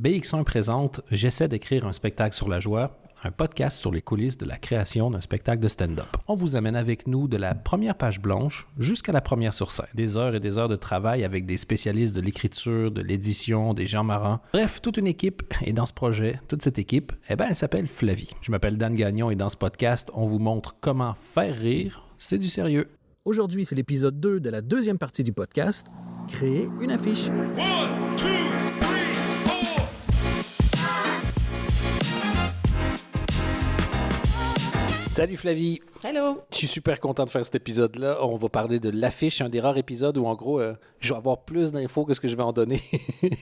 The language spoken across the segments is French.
BX1 présente J'essaie d'écrire un spectacle sur la joie, un podcast sur les coulisses de la création d'un spectacle de stand-up. On vous amène avec nous de la première page blanche jusqu'à la première sur scène. Des heures et des heures de travail avec des spécialistes de l'écriture, de l'édition, des gens marrants. Bref, toute une équipe. Et dans ce projet, toute cette équipe, elle s'appelle Flavie. Je m'appelle Dan Gagnon et dans ce podcast, on vous montre comment faire rire, c'est du sérieux. Aujourd'hui, c'est l'épisode 2 de la deuxième partie du podcast, Créer une affiche. 1, 2, 3, 4. Salut Flavie! Hello! Je suis super content de faire cet épisode-là. On va parler de l'affiche, un des rares épisodes où, en gros, je vais avoir plus d'infos que ce que je vais en donner.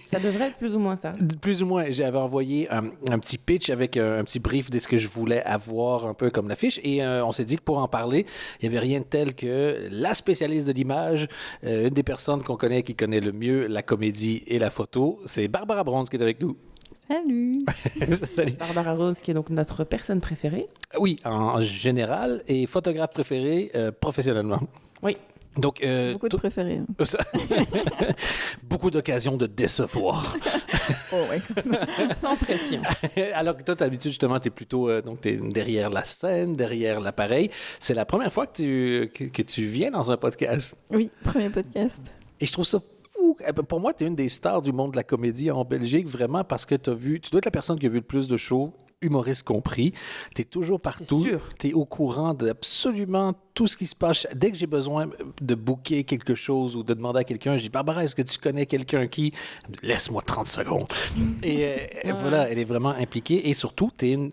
Ça devrait être plus ou moins ça. Plus ou moins. J'avais envoyé un petit pitch avec un petit brief de ce que je voulais avoir un peu comme l'affiche. Et on s'est dit que pour en parler, il n'y avait rien de tel que la spécialiste de l'image, une des personnes qu'on connaît qui connaît le mieux la comédie et la photo. C'est Barbara Bronze qui est avec nous. Salut! Salut. Barbara Rose, qui est donc notre personne préférée. Oui, en général, et photographe préféré professionnellement. Oui. Donc, beaucoup de préférés. Beaucoup d'occasions de décevoir. Oh ouais. Sans pression. Alors que toi, d'habitude, justement, tu es plutôt t'es derrière la scène, derrière l'appareil. C'est la première fois que tu viens dans un podcast. Oui, premier podcast. Et je trouve ça fou. Pour moi, tu es une des stars du monde de la comédie en Belgique, vraiment, parce que tu dois être la personne qui a vu le plus de shows, humoriste compris. Tu es toujours partout. Tu es au courant d'absolument tout ce qui se passe. Dès que j'ai besoin de booker quelque chose ou de demander à quelqu'un, je dis « Barbara, est-ce que tu connais quelqu'un qui... » Laisse-moi 30 secondes. Et voilà, elle est vraiment impliquée. Et surtout, tu es une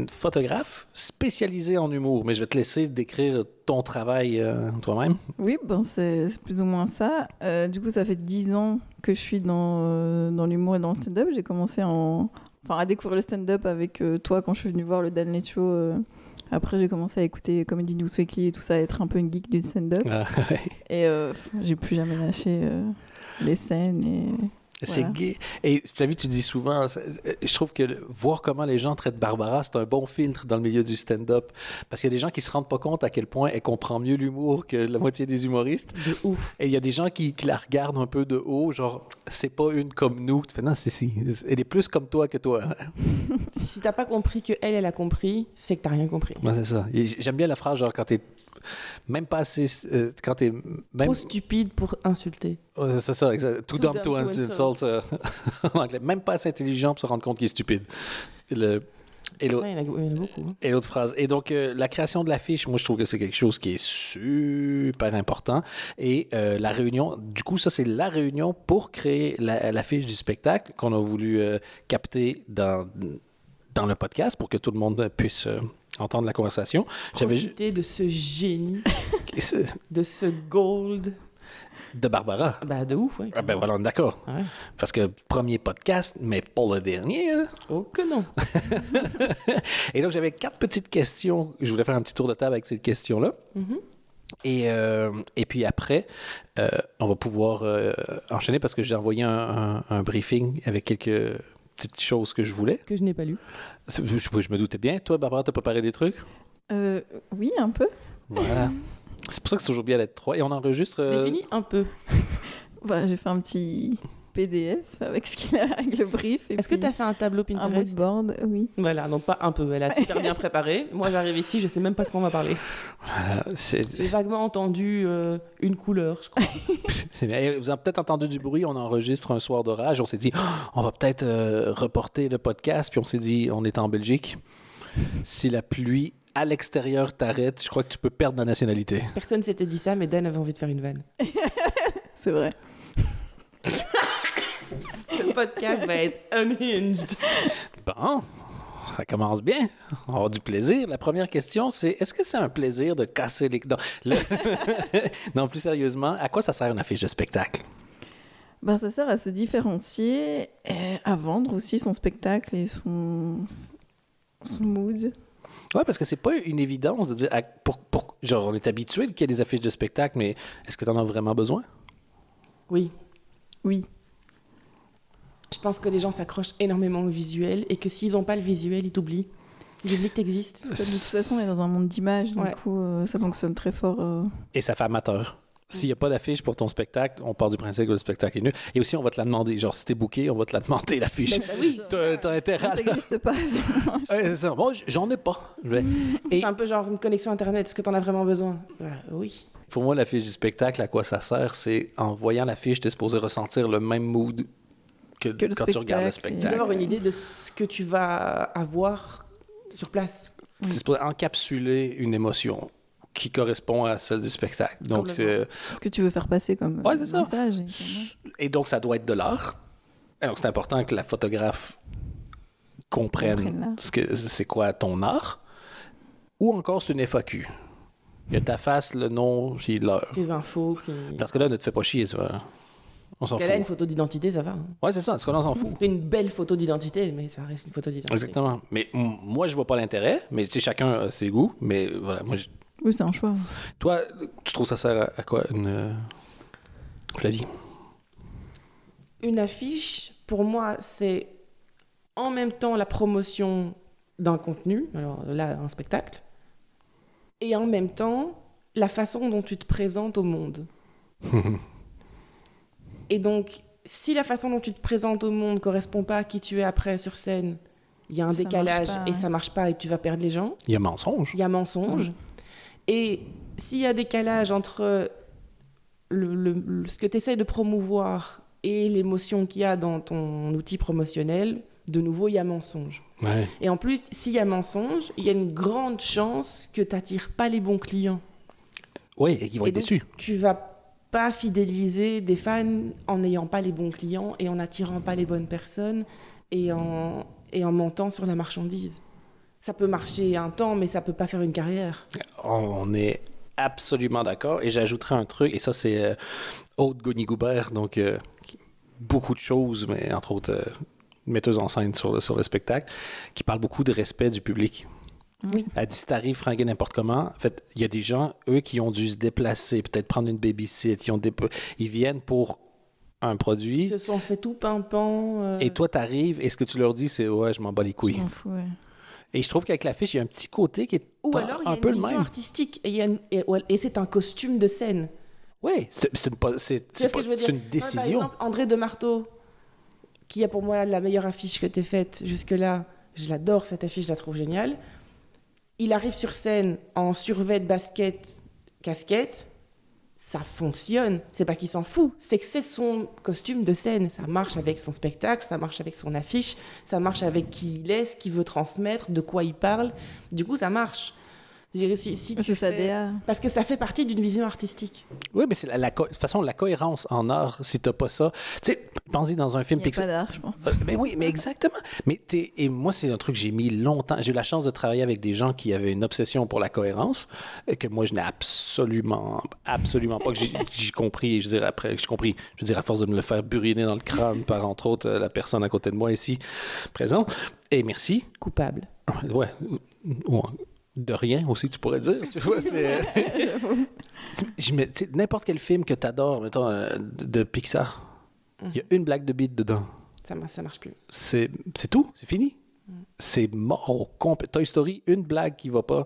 photographe spécialisée en humour. Mais je vais te laisser décrire ton travail toi-même. Oui, bon, c'est plus ou moins ça. Du coup, ça fait 10 ans que je suis dans l'humour et dans le stand-up. J'ai commencé à découvrir le stand-up avec toi quand je suis venue voir le Dan Late Show. Après, j'ai commencé à écouter Comedy News Weekly et tout ça, à être un peu une geek du stand-up. Ah, ouais. Et j'ai plus jamais lâché les scènes et... C'est voilà. gay. Et Flavie, tu dis souvent, je trouve que voir comment les gens traitent Barbara, c'est un bon filtre dans le milieu du stand-up. Parce qu'il y a des gens qui se rendent pas compte à quel point elle comprend mieux l'humour que la moitié des humoristes. De ouf. Et il y a des gens qui la regardent un peu de haut, genre, c'est pas une comme nous. Tu fais, non, elle est plus comme toi que toi. Si t'as pas compris qu'elle a compris, c'est que t'as rien compris. Ouais, c'est ça. Et j'aime bien la phrase, genre, quand t'es même pas assez... quand t'es même... Trop stupide pour insulter. Ouais, c'est ça, exact. Too dumb to insult. En anglais. Même pas assez intelligent pour se rendre compte qu'il est stupide. Et l'autre... Ça, il y en a beaucoup. Hein. Et l'autre phrase. Et donc, la création de l'affiche, moi, je trouve que c'est quelque chose qui est super important. Et la réunion, du coup, ça, c'est la réunion pour créer l'affiche du spectacle qu'on a voulu capter dans le podcast pour que tout le monde puisse entendre la conversation. Profiter de ce génie, de ce gold. De Barbara. Bah, de ouf, ouais. Ah ben voilà, on est d'accord. Ouais. Parce que premier podcast, mais pas le dernier. Hein? Oh que non. Et donc, j'avais 4 petites questions. Je voulais faire un petit tour de table avec ces questions-là. Mm-hmm. Et puis après, on va pouvoir enchaîner parce que j'ai envoyé un briefing avec quelques petites choses que je voulais. Que je n'ai pas lu. Je me doutais bien. Toi, Barbara, t'as préparé des trucs? Oui, un peu. Voilà. C'est pour ça que c'est toujours bien d'être 3. Et on enregistre... Définis un peu. Voilà, j'ai fait un petit PDF avec ce qu'il a, avec le brief. Est-ce que tu as fait un tableau un Pinterest? moodboard? Oui. Voilà, donc pas un peu. Elle a super bien préparé. Moi, j'arrive ici, je sais même pas de quoi on va parler. Voilà, J'ai vaguement entendu une couleur, je crois. c'est bien. Et vous avez peut-être entendu du bruit, on enregistre un soir d'orage. On s'est dit, on va peut-être reporter le podcast. Puis on s'est dit, on est en Belgique. Si la pluie à l'extérieur t'arrête, je crois que tu peux perdre la nationalité. Personne s'était dit ça, mais Dan avait envie de faire une vanne. C'est vrai. Ce podcast va être unhinged. Bon, ça commence bien. On va avoir du plaisir. La première question, c'est est-ce que c'est un plaisir de casser les... Non, plus sérieusement, à quoi ça sert une affiche de spectacle? Ben, ça sert à se différencier, et à vendre aussi son spectacle et son mood. Oui, parce que c'est pas une évidence de dire... genre, on est habitué qu'il y ait des affiches de spectacle, mais est-ce que tu en as vraiment besoin? Oui. Oui. Je pense que les gens s'accrochent énormément au visuel et que s'ils n'ont pas le visuel, ils t'oublient. Ils oublient que t'existes. Parce que de toute façon, on est dans un monde d'images, du Ouais. coup, ça fonctionne très fort. Et ça fait amateur. S'il n'y a pas d'affiche pour ton spectacle, on part du principe que le spectacle est nul. Et aussi, on va te la demander. Genre, si t'es booké, on va te la demander, l'affiche. Ben oui, T'as intérêt à... Ça n'existe pas. Ouais, c'est ça. Moi, j'en ai pas. Et c'est un peu genre une connexion Internet. Est-ce que t'en as vraiment besoin? Oui. pour moi, l'affiche du spectacle, à quoi ça sert? C'est en voyant l'affiche, t'es supposé ressentir le même mood que le quand tu regardes le Tu dois spectacle. avoir une idée de ce que tu vas avoir sur place. C'est supposé encapsuler une émotion qui correspond à celle du spectacle. Donc, Complètement. Ce que tu veux faire passer comme Ouais, c'est ça. message. et donc, ça doit être de l'art. Et donc, c'est important que la photographe comprenne Comprenne l'art. c'est quoi ton art. Ou encore, c'est une FAQ. Il y a ta face, le nom, puis l'heure. Les infos. Dans ce cas-là, ne te fais pas chier, tu vois. On s'en Elle a une fout. photo d'identité, ça va. Hein. Ouais, c'est ça. Dans ce cas-là, on s'en fout. C'est une belle photo d'identité, mais ça reste une photo d'identité. Exactement. Mais moi, je vois pas l'intérêt. Mais tu sais, chacun a ses goûts. Mais voilà, moi, Oui, c'est un choix. toi, tu trouves ça sert à quoi, Flavie? Une affiche, pour moi, c'est en même temps la promotion d'un contenu, alors là, un spectacle, et en même temps la façon dont tu te présentes au monde. Et donc, si la façon dont tu te présentes au monde correspond pas à qui tu es après sur scène, il y a un Ça décalage marche pas, et ouais. ça marche pas et tu vas perdre les gens. Il y a mensonge. Il y a mensonge. Et s'il y a décalage entre ce que tu essaies de promouvoir et l'émotion qu'il y a dans ton outil promotionnel, de nouveau, il y a mensonge. Ouais. Et en plus, s'il y a mensonge, il y a une grande chance que tu n'attires pas les bons clients. Oui, et qu'ils vont Et être donc, déçus. tu vas pas fidéliser des fans en n'ayant pas les bons clients et en n'attirant pas les bonnes personnes et en mentant sur la marchandise. Ça peut marcher un temps, mais ça peut pas faire une carrière. On est absolument d'accord. Et j'ajouterais un truc, et ça, c'est Aude Goni-Goubert, donc beaucoup de choses, mais entre autres, metteuse en scène sur le spectacle, qui parle beaucoup de respect du public. Oui. Elle dit, si t'arrives fringué n'importe comment, en fait, il y a des gens, eux, qui ont dû se déplacer, peut-être prendre une babysit, ils viennent pour un produit, Ils se sont fait tout pimpant. et toi, t'arrives, et ce que tu leur dis, c'est « Ouais, je m'en bats les Je couilles m'en fous, ouais. ». Et je trouve qu'avec l'affiche, il y a un petit côté qui est Ou alors, il y a un peu une le vision même. artistique et, et c'est un costume de scène. Oui, c'est Tu vois ce que je veux dire? une Moi, décision. par exemple, André de Marteau, qui a pour moi la meilleure affiche que tu aies faite jusque-là, je l'adore cette affiche, je la trouve géniale. Il arrive sur scène en survêt de basket, casquette, ça fonctionne. C'est pas qu'il s'en fout, c'est que c'est son costume de scène. Ça marche avec son spectacle, ça marche avec son affiche, ça marche avec qui il est, ce qu'il veut transmettre, de quoi il parle. Du coup, ça marche. Je dirais, si tu C'est sa fais- DA. Parce que ça fait partie d'une vision artistique. Oui, mais c'est de toute façon, la cohérence en art, si t'as pas ça... Tu sais, pense-y dans un film Il n'y a Pixar... pas d'art, je pense. Mais oui, mais exactement. Et moi, c'est un truc que j'ai mis longtemps. J'ai eu la chance de travailler avec des gens qui avaient une obsession pour la cohérence, que moi, je n'ai absolument pas, que j'ai compris, je dirais après, que j'ai compris, je veux dire, à force de me le faire buriner dans le crâne par, entre autres, la personne à côté de moi ici, présente. Et merci. Coupable. Ouais. De rien aussi, tu pourrais dire. Tu vois, c'est... Tu sais, n'importe quel film que tu adores, mettons, de Pixar, il y a une blague de beat dedans. Ça marche plus. C'est tout, c'est fini. C'est mort au complet. Toy Story, une blague qui va pas,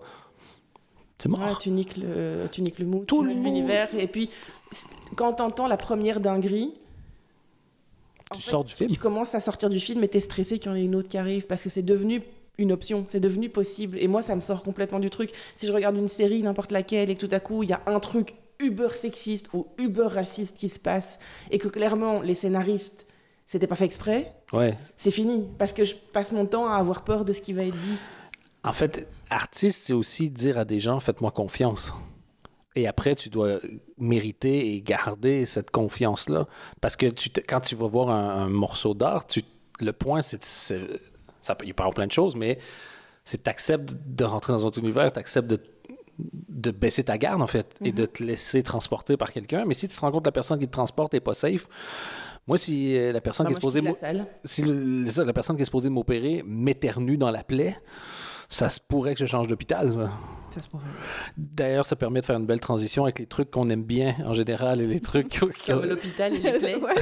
c'est mort. Ouais, tu niques le mood, Tout tu le niques mood. l'univers. Et puis, quand t'entends la première dinguerie, Tu sors du film. tu commences à sortir du film et t'es stressé qu'il y en ait une autre qui arrive parce que c'est devenu une option, c'est devenu possible. Et moi, ça me sort complètement du truc. Si je regarde une série, n'importe laquelle, et que tout à coup, il y a un truc uber sexiste ou uber raciste qui se passe, et que clairement, les scénaristes, c'était pas fait exprès, Ouais. c'est fini. Parce que je passe mon temps à avoir peur de ce qui va être dit. En fait, artiste, c'est aussi dire à des gens, faites-moi confiance. Et après, tu dois mériter et garder cette confiance-là. Parce que quand tu vas voir un morceau d'art, le point, ça peut y avoir plein de choses, mais c'est que tu acceptes de rentrer dans un autre univers, tu acceptes de baisser ta garde, en fait, et de te laisser transporter par quelqu'un. Mais si tu te rends compte que la personne qui te transporte n'est pas safe, moi, si la personne qui est supposée la salle. si la personne qui est supposée m'opérer m'éternue dans la plaie, ça se pourrait que je change d'hôpital. Ça. Ça se pourrait. D'ailleurs, ça permet de faire une belle transition avec les trucs qu'on aime bien en général et les trucs Comme l'hôpital et les plaies. Ouais.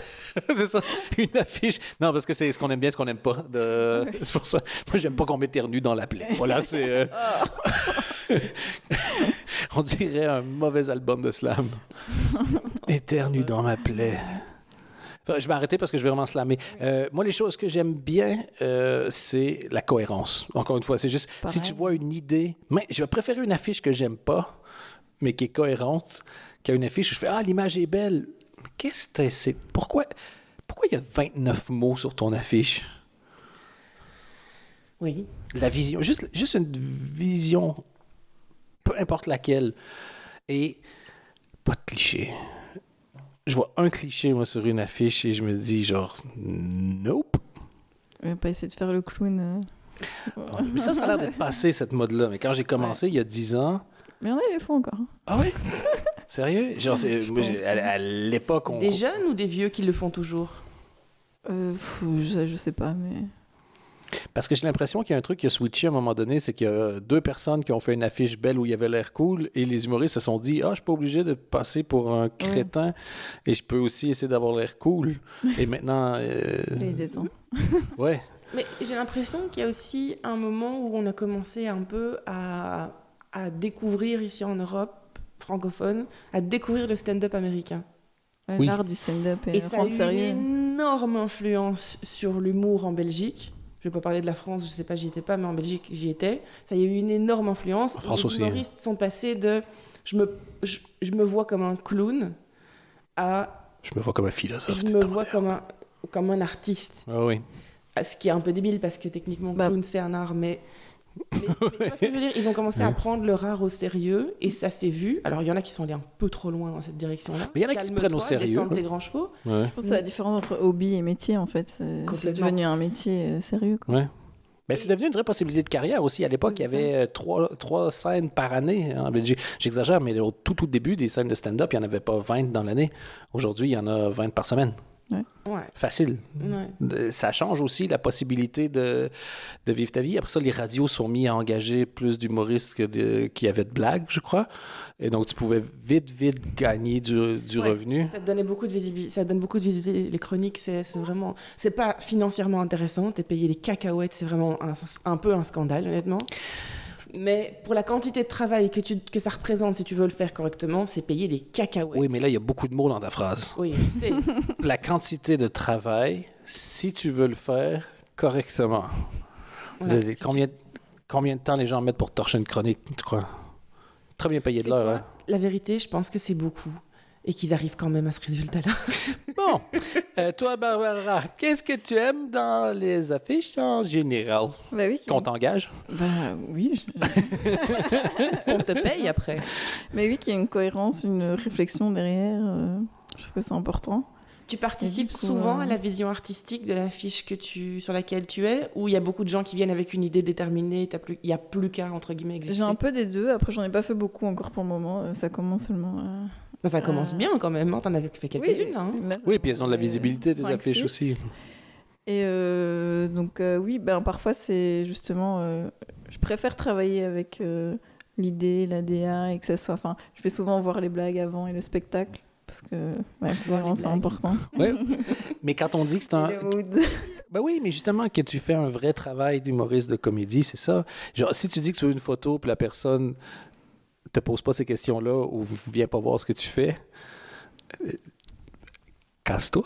c'est ça, une affiche. Non, parce que c'est ce qu'on aime bien, ce qu'on n'aime pas. C'est pour ça. Moi, j'aime pas qu'on m'éternue dans la plaie. Voilà, c'est... On dirait un mauvais album de slam. Éternue dans ma plaie. Enfin, je vais arrêter parce que je vais vraiment slammer. Moi, les choses que j'aime bien, c'est la cohérence. Encore une fois, c'est juste, Pareil. si tu vois une idée... Mais je vais préférer une affiche que j'aime pas, mais qui est cohérente, qu'à une affiche où je fais « Ah, l'image est belle. » Qu'est-ce que c'est? Pourquoi il y a 29 mots sur ton affiche? Oui. La vision, juste une vision, peu importe laquelle, et pas de cliché. Je vois un cliché, moi, sur une affiche et je me dis, genre, nope. On va pas essayer de faire le clown. Mais ça a l'air d'être passé, cette mode-là. Mais quand j'ai commencé, il y a 10 ans... Mais il y en a, ils le font encore. Ah oui? Sérieux? Genre, moi, à l'époque, on... Des jeunes ou des vieux qui le font toujours? Je sais pas, mais... Parce que j'ai l'impression qu'il y a un truc qui a switché à un moment donné, c'est qu'il y a 2 personnes qui ont fait une affiche belle où il y avait l'air cool et les humoristes se sont dit « Ah, je suis pas obligé de passer pour un crétin et je peux aussi essayer d'avoir l'air cool. » Et maintenant... Les détends. Ouais. Mais j'ai l'impression qu'il y a aussi un moment où on a commencé un peu à découvrir ici en Europe francophone, à découvrir le stand-up américain. Ouais, Oui. l'art du stand-up et, Et ça a prendre eu sérieux. une énorme influence sur l'humour en Belgique. Je ne vais pas parler de la France, je ne sais pas, j'y étais pas, mais en Belgique, j'y étais. Ça a eu une énorme influence. En France Les aussi, hein. humoristes sont passés de je me vois comme un clown à Je me vois comme un philosophe. je me vois comme un artiste. Ah oui. Ce qui est un peu débile parce que techniquement, clown, c'est un art, mais tu vois ce que je veux dire? Ils ont commencé à prendre leur art au sérieux et ça s'est vu. Alors, il y en a qui sont allés un peu trop loin dans cette direction-là. Mais il y en a qui se prennent au sérieux. Descendre tes grands chevaux. Ouais. Je pense que c'est la différence entre hobby et métier, en fait. C'est Complètement. devenu un métier sérieux, quoi. Ouais. Ben, c'est devenu une vraie possibilité de carrière aussi. À l'époque, il y avait 3 scènes par année en Belgique. J'exagère, mais au tout début des scènes de stand-up, il n'y en avait pas 20 dans l'année. Aujourd'hui, il y en a 20 par semaine. Ouais. Facile. Ouais. Ça change aussi la possibilité de vivre ta vie. Après ça, les radios sont mis à engager plus d'humoristes qui avaient de blagues, je crois. Et donc, tu pouvais vite gagner du Ouais, revenu. Ça te donnait beaucoup de visibilité. Ça donne beaucoup de visibilité. Les chroniques, c'est vraiment... C'est pas financièrement intéressant. T'es payé des cacahuètes. C'est vraiment un peu un scandale, honnêtement. Mais pour la quantité de travail que ça représente, si tu veux le faire correctement, c'est payer des cacahuètes. Oui, mais là, il y a beaucoup de mots dans ta phrase. Oui, je sais. La quantité de travail, si tu veux le faire correctement. Vous Voilà. avez combien de temps les gens mettent pour torcher une chronique, tu crois? Très bien payé de C'est l'heure. quoi? Hein? La vérité, je pense que c'est beaucoup. Et qu'ils arrivent quand même à ce résultat-là. Bon, toi, Barbara, qu'est-ce que tu aimes dans les affiches en général? Bah oui. Qu'on t'engage? Bah oui. On te paye après. Mais oui, qu'il y a une cohérence, une réflexion derrière. Je trouve que c'est important. Tu participes Et du coup, souvent à la vision artistique de l'affiche sur laquelle tu es, ou il y a beaucoup de gens qui viennent avec une idée déterminée, il n'y a plus qu'à, entre guillemets, exécuter. J'ai un peu des deux. Après, j'en ai pas fait beaucoup encore pour le moment. Ça commence seulement. Ben, ça commence bien quand même, hein. T'en as fait quelques-unes là. Hein. Oui, puis elles ont de la visibilité des 5, affiches 6. aussi. Et donc, oui, ben, parfois, c'est justement... je préfère travailler avec l'idée, la DA, et que ça soit... Enfin, je vais souvent voir les blagues avant et le spectacle, parce que vraiment, c'est blagues. important. Ouais. Mais quand on dit que c'est un... Et le mood. Ben oui, mais justement, que tu fais un vrai travail d'humoriste de comédie, c'est ça. Genre, si tu dis que tu veux une photo, puis la personne te pose pas ces questions-là ou vient pas voir ce que tu fais, casse-toi.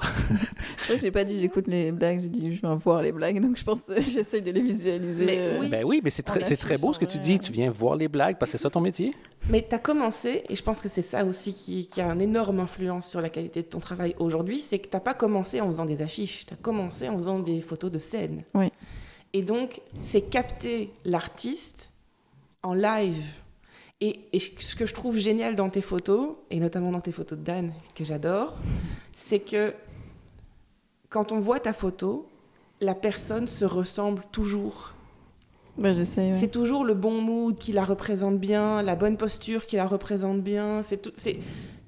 Moi, j'ai pas dit j'écoute les blagues, j'ai dit je viens voir les blagues, donc je pense que j'essaye de les visualiser. Mais oui. Ben oui, mais c'est très, En c'est très beau ce que tu affiche, dis. Tu viens voir les blagues parce que c'est ça ton métier. Mais tu as commencé, et je pense que c'est ça aussi qui a une énorme influence sur la qualité de ton travail aujourd'hui, c'est que tu n'as pas commencé en faisant des affiches, tu as commencé en faisant des photos de scène. Oui. Et donc, c'est capter l'artiste en live. Et ce que je trouve génial dans tes photos, et notamment dans tes photos de Dan, que j'adore, c'est que quand on voit ta photo, la personne se ressemble toujours. Bah, j'essaye, ouais. C'est toujours le bon mood qui la représente bien, la bonne posture qui la représente bien.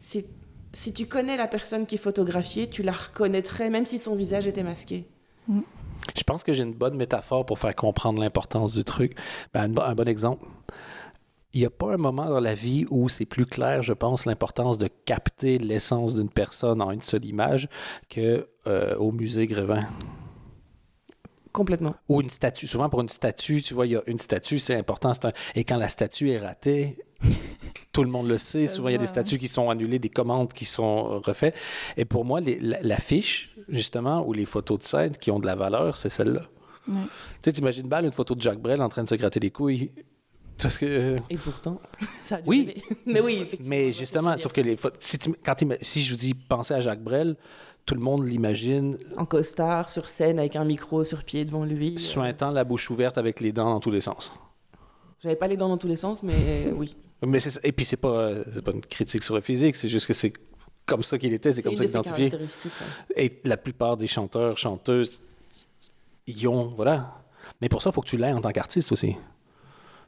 Si tu connais la personne qui est photographiée, tu la reconnaîtrais, même si son visage était masqué. Je pense que j'ai une bonne métaphore pour faire comprendre l'importance du truc. Ben, un bon exemple. Il n'y a pas un moment dans la vie où c'est plus clair, je pense, l'importance de capter l'essence d'une personne en une seule image qu'au musée Grévin. Complètement. Ou une statue. Souvent, pour une statue, tu vois, il y a une statue, c'est important. Et quand la statue est ratée, Tout le monde le sait. Ça Souvent, il y a des se voit. statuts qui sont annulés, des commandes qui sont refaites. Et pour moi, l'affiche, justement, ou les photos de scène qui ont de la valeur, c'est celle-là. Ouais. Tu sais, t'imagines mal une photo de Jacques Brel en train de se gratter les couilles. Parce que... Et pourtant, ça a dû Oui. arriver. Mais oui, effectivement. Mais je vois ce que justement, tu veux sauf que les photos... Si je vous dis pensez à Jacques Brel, tout le monde l'imagine dire. En costard, sur scène, avec un micro sur pied devant lui. suintant, la bouche ouverte, avec les dents dans tous les sens. J'avais pas les dents dans tous les sens, mais oui. Mais et puis c'est pas une critique sur le physique, c'est juste que c'est comme ça qu'il était, c'est comme une ça de qu'il ses identifié. caractéristiques. Ouais. Et la plupart des chanteurs, chanteuses, ils ont, voilà. Mais pour ça, il faut que tu l'aies en tant qu'artiste aussi.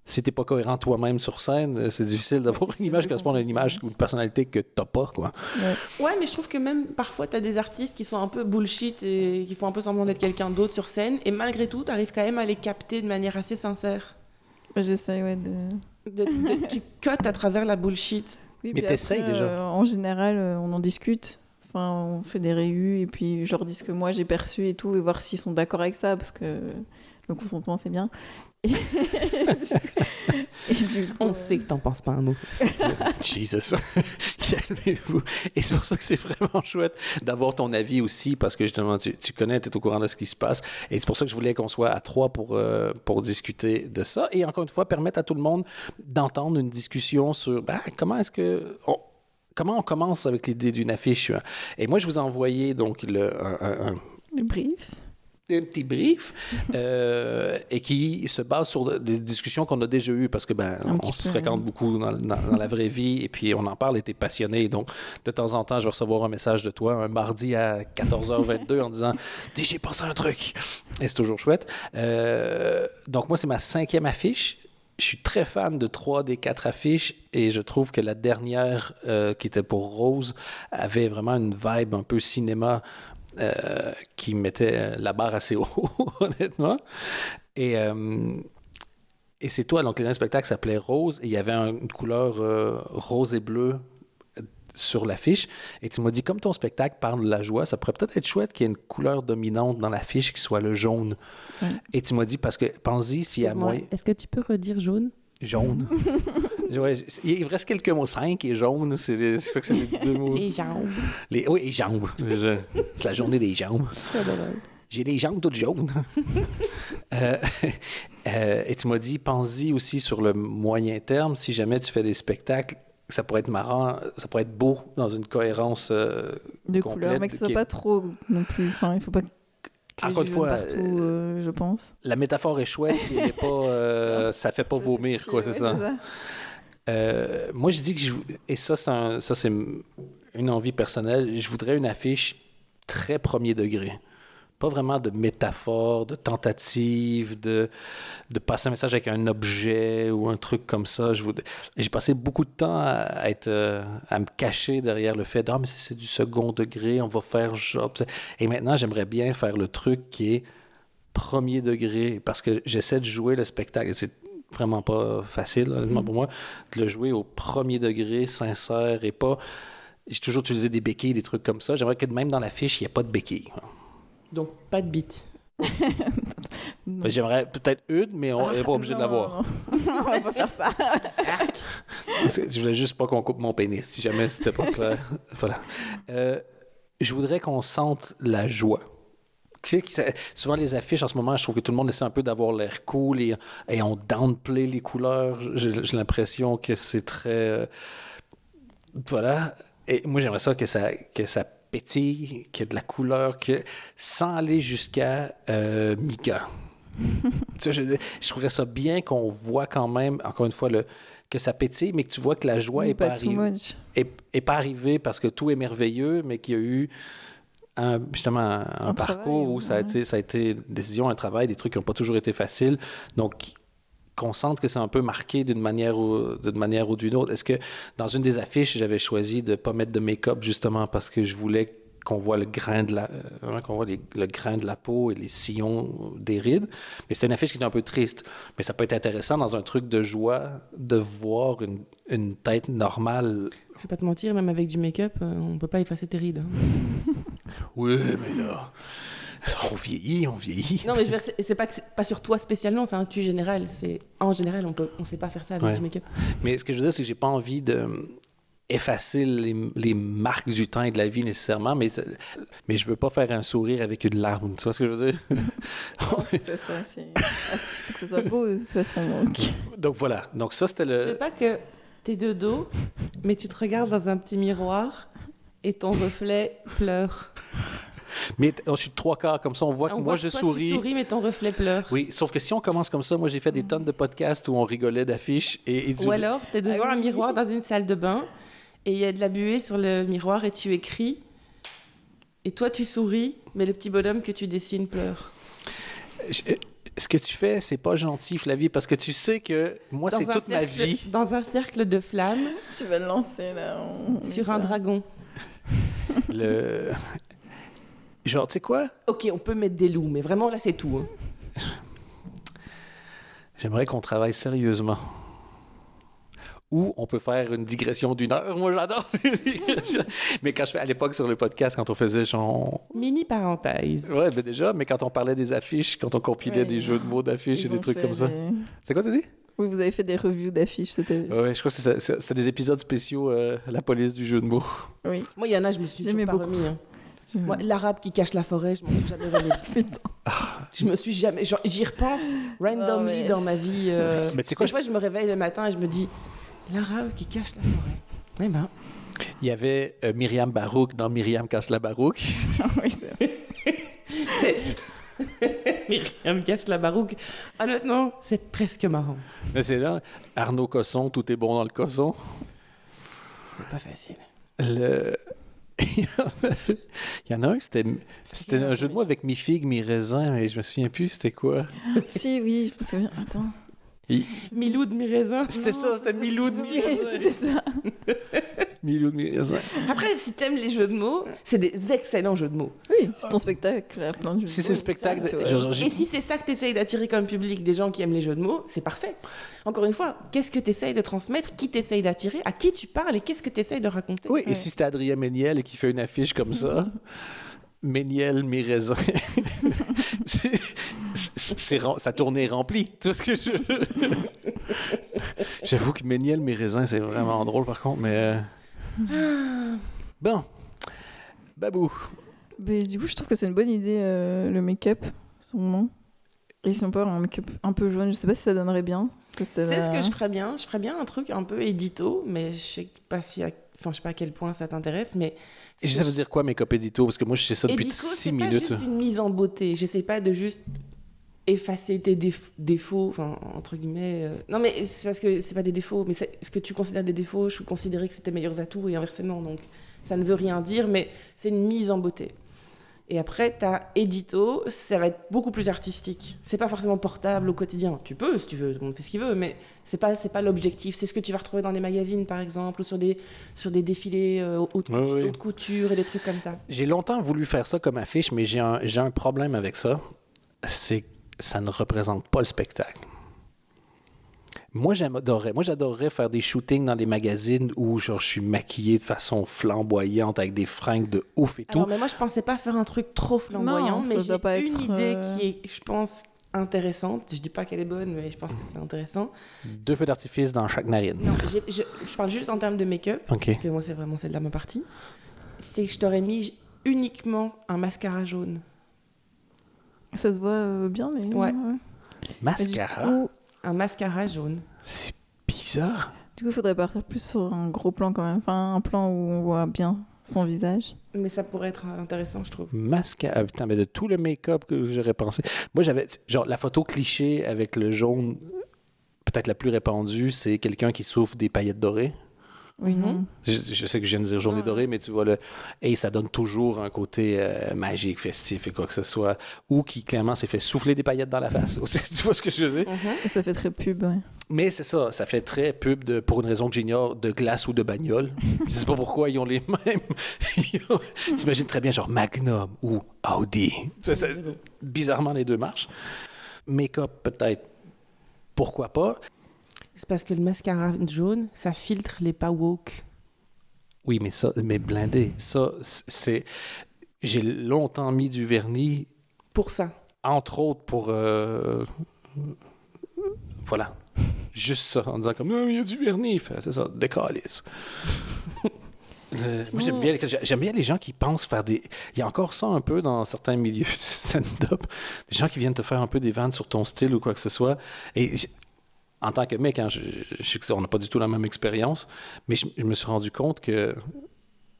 Si t'es pas cohérent toi-même sur scène, c'est difficile d'avoir une C'est image qui plus correspond à une compliqué. image ou une personnalité que t'as pas, quoi. Ouais, mais je trouve que même parfois, tu as des artistes qui sont un peu bullshit et qui font un peu semblant d'être quelqu'un d'autre sur scène. Et malgré tout, tu arrives quand même à les capter de manière assez sincère. J'essaye, ouais, de... Tu cotes à travers la bullshit. Oui, Mais puis t'essayes après, déjà. En général, on en discute. Enfin, on fait des réus et puis je leur dis ce que moi j'ai perçu et tout et voir s'ils sont d'accord avec ça parce que le consentement c'est bien. Et, et du coup, On sait que t'en penses pas un mot. Jesus. Calmez-vous. Et c'est pour ça que c'est vraiment chouette d'avoir ton avis aussi, parce que justement, tu connais, tu es au courant de ce qui se passe. Et c'est pour ça que je voulais qu'on soit à trois pour discuter de ça. Et encore une fois, permettre à tout le monde d'entendre une discussion sur comment est-ce que... Comment on commence avec l'idée d'une affiche? Et moi, je vous ai envoyé donc le brief. un petit brief et qui se base sur des discussions qu'on a déjà eues parce que on se fréquente beaucoup dans la vraie vie et puis on en parle et t'es passionné. Donc, de temps en temps, je vais recevoir un message de toi un mardi à 14h22 en disant « Dis, j'ai pensé à un truc! » Et c'est toujours chouette. Donc, moi, c'est ma 5e affiche. Je suis très fan de 3 des 4 affiches et je trouve que la dernière, qui était pour Rose, avait vraiment une vibe un peu cinéma qui mettait la barre assez haut, honnêtement. Et c'est toi, donc le dernier spectacle s'appelait Rose et il y avait une couleur rose et bleu sur l'affiche. Et tu m'as dit, comme ton spectacle parle de la joie, ça pourrait peut-être être chouette qu'il y ait une couleur dominante dans l'affiche qui soit le jaune. Ouais. Et tu m'as dit, parce que pense-y, s'il y a moins... Est-ce que tu peux redire jaune? Jaune. Ouais, il reste quelques mots. 5 et jaune, je crois que c'est les 2 mots. Les jambes. Oui, et jambes. C'est la journée des jambes. C'est drôle. J'ai les jambes toutes jaunes. Et tu m'as dit, pense-y aussi sur le moyen terme, si jamais tu fais des spectacles, ça pourrait être marrant, ça pourrait être beau dans une cohérence De complète. couleurs, mais que ce soit pas trop non plus. Enfin, il faut pas que Encore une fois, partout, je pense. la métaphore est chouette, si elle est pas, ça fait pas vomir, quoi, c'est ça. Moi, je dis que et ça, c'est une envie personnelle. Je voudrais une affiche très premier degré. Pas vraiment de métaphore, de tentative, de passer un message avec un objet ou un truc comme ça. J'ai passé beaucoup de temps à me cacher derrière le fait « Ah, mais c'est du second degré, on va faire genre... » Et maintenant, j'aimerais bien faire le truc qui est premier degré parce que j'essaie de jouer le spectacle. C'est vraiment pas facile, honnêtement, pour moi, de le jouer au premier degré, sincère et pas... J'ai toujours utilisé des béquilles, des trucs comme ça. J'aimerais que même dans l'affiche, il n'y ait pas de béquilles. Donc, pas de bite. J'aimerais peut-être une, mais on n'est pas obligé de l'avoir. On va pas faire ça. Je voulais juste pas qu'on coupe mon pénis, si jamais c'était pas clair. Voilà. Je voudrais qu'on sente la joie. Tu sais, souvent les affiches en ce moment, je trouve que tout le monde essaie un peu d'avoir l'air cool et on downplay les couleurs. J'ai l'impression que c'est très... voilà. Et moi, j'aimerais ça que ça pétille, qu'il y ait de la couleur, sans aller jusqu'à Mika. Tu sais, je trouverais ça bien qu'on voit quand même, encore une fois, que ça pétille, mais que tu vois que la joie n'est pas arrivée parce que tout est merveilleux, mais qu'il y a eu justement un parcours où ça a été une décision, un travail, des trucs qui n'ont pas toujours été faciles. Donc, qu'on sente que c'est un peu marqué d'une manière ou d'une autre. Est-ce que dans une des affiches, j'avais choisi de ne pas mettre de make-up justement parce que je voulais qu'on voit le grain de le grain de la peau et les sillons des rides. Mais c'était une affiche qui était un peu triste. Mais ça peut être intéressant dans un truc de joie de voir une tête normale. Je vais pas te mentir, même avec du make-up, on peut pas effacer tes rides. Hein. Oui, mais là... On vieillit, on vieillit. Non, mais je veux dire, c'est pas sur toi spécialement, c'est un tu général. En général, on sait pas faire ça avec Ouais. du make-up. Mais ce que je veux dire, c'est que j'ai pas envie de effacer les marques du temps et de la vie nécessairement, mais je veux pas faire un sourire avec une larme. Tu vois ce que je veux dire? Que ce soit beau de toute façon. Donc. Donc voilà. Donc ça, c'était Je sais le... pas que t'es de dos, mais tu te regardes dans un petit miroir et ton reflet pleure. Mais je suis de 3/4, comme ça, on voit que On moi, voit je que toi, souris. Tu souris, mais ton reflet pleure. Oui, sauf que si on commence comme ça, moi, j'ai fait des tonnes de podcasts où on rigolait d'affiches et Ou alors, t'es devant un oui. miroir dans une salle de bain et il y a de la buée sur le miroir et tu écris. Et toi, tu souris, mais le petit bonhomme que tu dessines pleure. Ce que tu fais, c'est pas gentil, Flavie, parce que tu sais que moi, c'est toute ma vie. Dans un cercle de flammes Tu vas le lancer là. sur un dragon. Le... Genre, tu sais quoi? Ok, on peut mettre des loups, mais vraiment là, c'est tout. Hein. J'aimerais qu'on travaille sérieusement. Ou on peut faire une digression d'1 heure. Moi, j'adore les digressions. Mais quand je fais à l'époque sur le podcast, quand on faisait genre... Mini parenthèse. Ouais, ben déjà, mais quand on parlait des affiches, quand on compilait Ouais. des jeux de mots d'affiches et Ils des ont trucs fait comme ça. des- C'est quoi, tu dis? Oui, vous avez fait des reviews d'affiches, c'était... Ouais, je crois que c'était des épisodes spéciaux la police du jeu de mots. Oui. Moi, il y en a, je me suis J'aimais toujours pas beaucoup. remis. Hein. Moi, l'arabe qui cache la forêt, je m'en suis jamais remise. Putain. Je me suis jamais... genre, j'y repense randomly Non, mais dans ma vie. Mais tu sais quoi, Des fois, je me réveille le matin et je me dis, l'arabe qui cache la forêt. Eh ben... il y avait Myriam Barouk dans Myriam casse la Barouk. Oui, c'est vrai. Myriam casse la barouque. Honnêtement, c'est presque marrant. Mais c'est là, Arnaud Cosson, tout est bon dans le Cosson. C'est pas facile. Le... Il y en a un, c'était un jeu de mots avec mi-figue, mi-raisin, mais je me souviens plus c'était quoi. Si, oui, je me souviens. Attends. Milou de mi-raisin. C'était ça, c'était Milou de Oui, mi-raisin. c'était ça. Milou de mi-raisin. Après, si t'aimes les jeux de mots, c'est des excellents jeux de mots. Oui, c'est ton spectacle, là, plein de jeux Si de c'est le mots, spectacle, ça, tu genre, vois. j'ai- Et si c'est ça que t'essayes d'attirer comme public, des gens qui aiment les jeux de mots, c'est parfait. Encore une fois, qu'est-ce que t'essayes de transmettre, qui t'essayes d'attirer, à qui tu parles et qu'est-ce que t'essayes de raconter. Oui, et Ouais. si c'était Adrien Méniel qui fait une affiche comme ça, Méniel, mi-raisin, sa tournée est remplie. Tu vois ce que je... J'avoue que Méniel, mi-raisin, c'est vraiment drôle par contre, mais... Bon. Babou. Mais du coup, je trouve que c'est une bonne idée, le make-up, son nom. Et si on peut avoir un make-up un peu jaune, je sais pas si ça donnerait bien. C'est ce que je ferais bien. Je ferais bien un truc un peu édito, mais je sais pas si... Enfin, je sais pas à quel point ça t'intéresse, mais... Et ça veut dire quoi, make-up édito? Parce que moi, je sais ça depuis Édico, 6 c'est minutes. pas juste une mise en beauté. J'essaie pas de juste effacer tes défauts, enfin, entre guillemets. Non, mais c'est parce que c'est pas des défauts, mais ce que tu considères des défauts, je considérais que c'était tes meilleurs atouts et inversement. Donc, ça ne veut rien dire, mais c'est une mise en beauté. Et après, t'as édito, ça va être beaucoup plus artistique. C'est pas forcément portable au quotidien. Tu peux, si tu veux, tout le monde fait ce qu'il veut, mais c'est pas l'objectif. C'est ce que tu vas retrouver dans les magazines, par exemple, ou sur des défilés haute Oui. couture et des trucs comme ça. J'ai longtemps voulu faire ça comme affiche, mais j'ai un problème avec ça. C'est que ça ne représente pas le spectacle. Moi, j'adorerais faire des shootings dans des magazines où genre, je suis maquillée de façon flamboyante avec des fringues de ouf et tout. Alors, mais moi, je pensais pas faire un truc trop flamboyant, Non, ça mais doit j'ai pas une être, idée qui est, je pense, intéressante. Je dis pas qu'elle est bonne, mais je pense que c'est intéressant. 2 feux d'artifice dans chaque narine. Non, je parle juste en termes de make-up, OK. parce que moi, c'est vraiment celle-là ma partie. C'est que je t'aurais mis uniquement un mascara jaune. Ça se voit bien, mais... Ouais. Mascara? Ou un mascara jaune. C'est bizarre. Du coup, il faudrait partir plus sur un gros plan quand même. Enfin, un plan où on voit bien son visage. Mais ça pourrait être intéressant, je trouve. Mascara. Ah, putain, mais de tout le make-up que j'aurais pensé. Moi, j'avais. Genre, la photo cliché avec le jaune, peut-être la plus répandue, c'est quelqu'un qui souffle des paillettes dorées. Oui, non. Je sais que je viens de dire journée dorée, mais tu vois, et ça donne toujours un côté magique, festif et quoi que ce soit. Ou qui, clairement, s'est fait souffler des paillettes dans la face. Tu vois ce que je veux dire? Et ça fait très pub, ouais. Mais c'est ça, ça fait très pub pour une raison que j'ignore, de glace ou de bagnole. Je sais pas pourquoi ils ont les mêmes. T'imagines très bien genre Magnum ou Audi. Tu sais, bizarrement, les deux marchent. Make-up, peut-être. Pourquoi pas? C'est parce que le mascara jaune, ça filtre les pas woke. Oui, mais blindé, ça, c'est... J'ai longtemps mis du vernis Pour ça. Entre autres pour... voilà. Juste ça, en disant comme, non, il y a du vernis. Fait, c'est ça, décalisse. Moi, j'aime bien les gens qui pensent faire des... Il y a encore ça un peu dans certains milieux du stand-up. Des gens qui viennent te faire un peu des vannes sur ton style ou quoi que ce soit. Et en tant que mec, hein, je sais qu'on n'a pas du tout la même expérience, mais je me suis rendu compte que...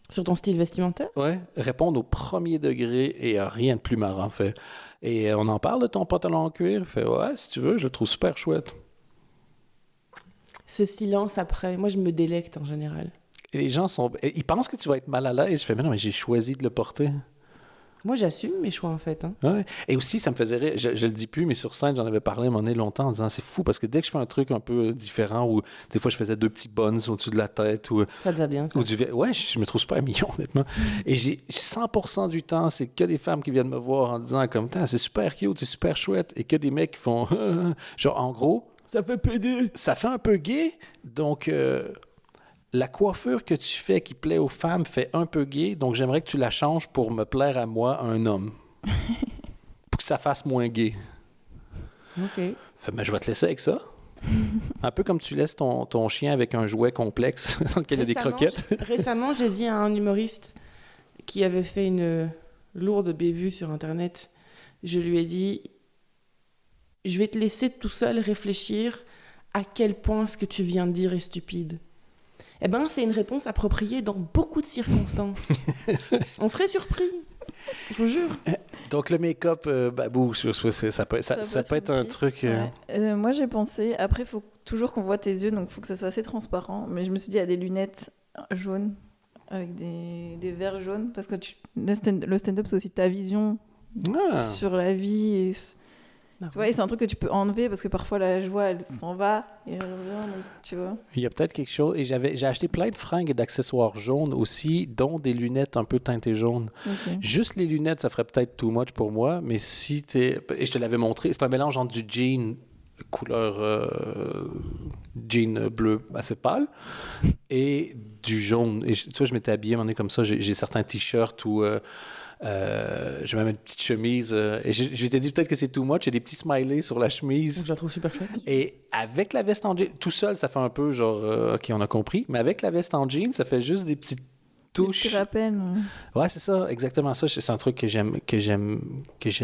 Sur ton style vestimentaire? Ouais, répondre au premier degré et rien de plus marrant. Fait. Et on en parle de ton pantalon en cuir? Fait, ouais, si tu veux, je le trouve super chouette. Ce silence après, moi je me délecte en général. Et les gens ils pensent que tu vas être mal à l'aise. Je fais, mais non, mais j'ai choisi de le porter. Moi j'assume mes choix en fait. Hein. Ouais. Et aussi, ça me faisait rire. Je le dis plus, mais sur scène, j'en avais parlé à un moment donné longtemps en disant, c'est fou parce que dès que je fais un truc un peu différent ou des fois je faisais 2 petits buns au-dessus de la tête ou Ça te va bien. Ça. ou ouais, je me trouve super mignon, honnêtement. Et j'ai 100% du temps, c'est que des femmes qui viennent me voir en disant comme, c'est super cute, c'est super chouette. Et que des mecs qui font, genre, en gros, Ça fait péder. ça fait un peu gay. Donc, la coiffure que tu fais qui plaît aux femmes fait un peu gay. Donc, j'aimerais que tu la changes pour me plaire à moi, un homme. Pour que ça fasse moins gay. Ok. Fait, je vais te laisser avec ça. Un peu comme tu laisses ton chien avec un jouet complexe dans lequel il y a des croquettes. Récemment, j'ai dit à un humoriste qui avait fait une lourde bévue sur Internet, je lui ai dit, je vais te laisser tout seul réfléchir à quel point ce que tu viens de dire est stupide. Eh bien, c'est une réponse appropriée dans beaucoup de circonstances. On serait surpris, je vous jure. Donc, le make-up, ça peut être un truc... Moi, j'ai pensé... Après, il faut toujours qu'on voit tes yeux, donc il faut que ça soit assez transparent. Mais je me suis dit, il y a des lunettes jaunes, avec des verres jaunes. Parce que le stand-up, c'est aussi ta vision sur la vie. Et... Tu vois, et c'est un truc que tu peux enlever parce que parfois la joie elle s'en va et elle revient, donc, tu vois. Il y a peut-être quelque chose. Et j'ai acheté plein de fringues et d'accessoires jaunes aussi, dont des lunettes un peu teintées jaunes. Okay. Juste les lunettes, ça ferait peut-être too much pour moi, mais si t'es. Et je te l'avais montré, c'est un mélange entre du jean couleur jean bleu assez pâle et du jaune. Et tu vois, je m'étais habillé, on est comme ça, j'ai certains t-shirts où. J'ai même une petite chemise et je t'ai dit peut-être que c'est too much, il y a des petits smileys sur la chemise. Je la trouve super chouette. Et avec la veste en jean, tout seul ça fait un peu genre ok on a compris, mais avec la veste en jean ça fait juste des petites touches. Des petits rappels. Ouais, c'est ça, exactement ça. C'est un truc que j'aime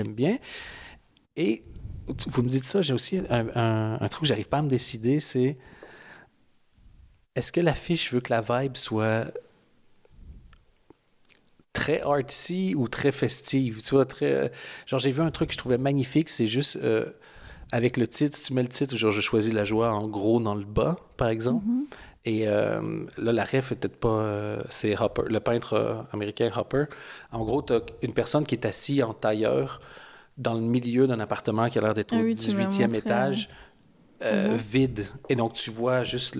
bien. Et vous me dites ça, j'ai aussi un truc que j'arrive pas à me décider, c'est est-ce que l'affiche veut que la vibe soit très artsy ou très festive, tu vois, très... genre, j'ai vu un truc que je trouvais magnifique, c'est juste, avec le titre, si tu mets le titre, genre, je choisis la joie en gros dans le bas, par exemple, et là, la ref est peut-être pas... c'est Hopper, le peintre américain Hopper. En gros, t'as une personne qui est assise en tailleur dans le milieu d'un appartement qui a l'air d'être au 18e étage, vide, et donc tu vois juste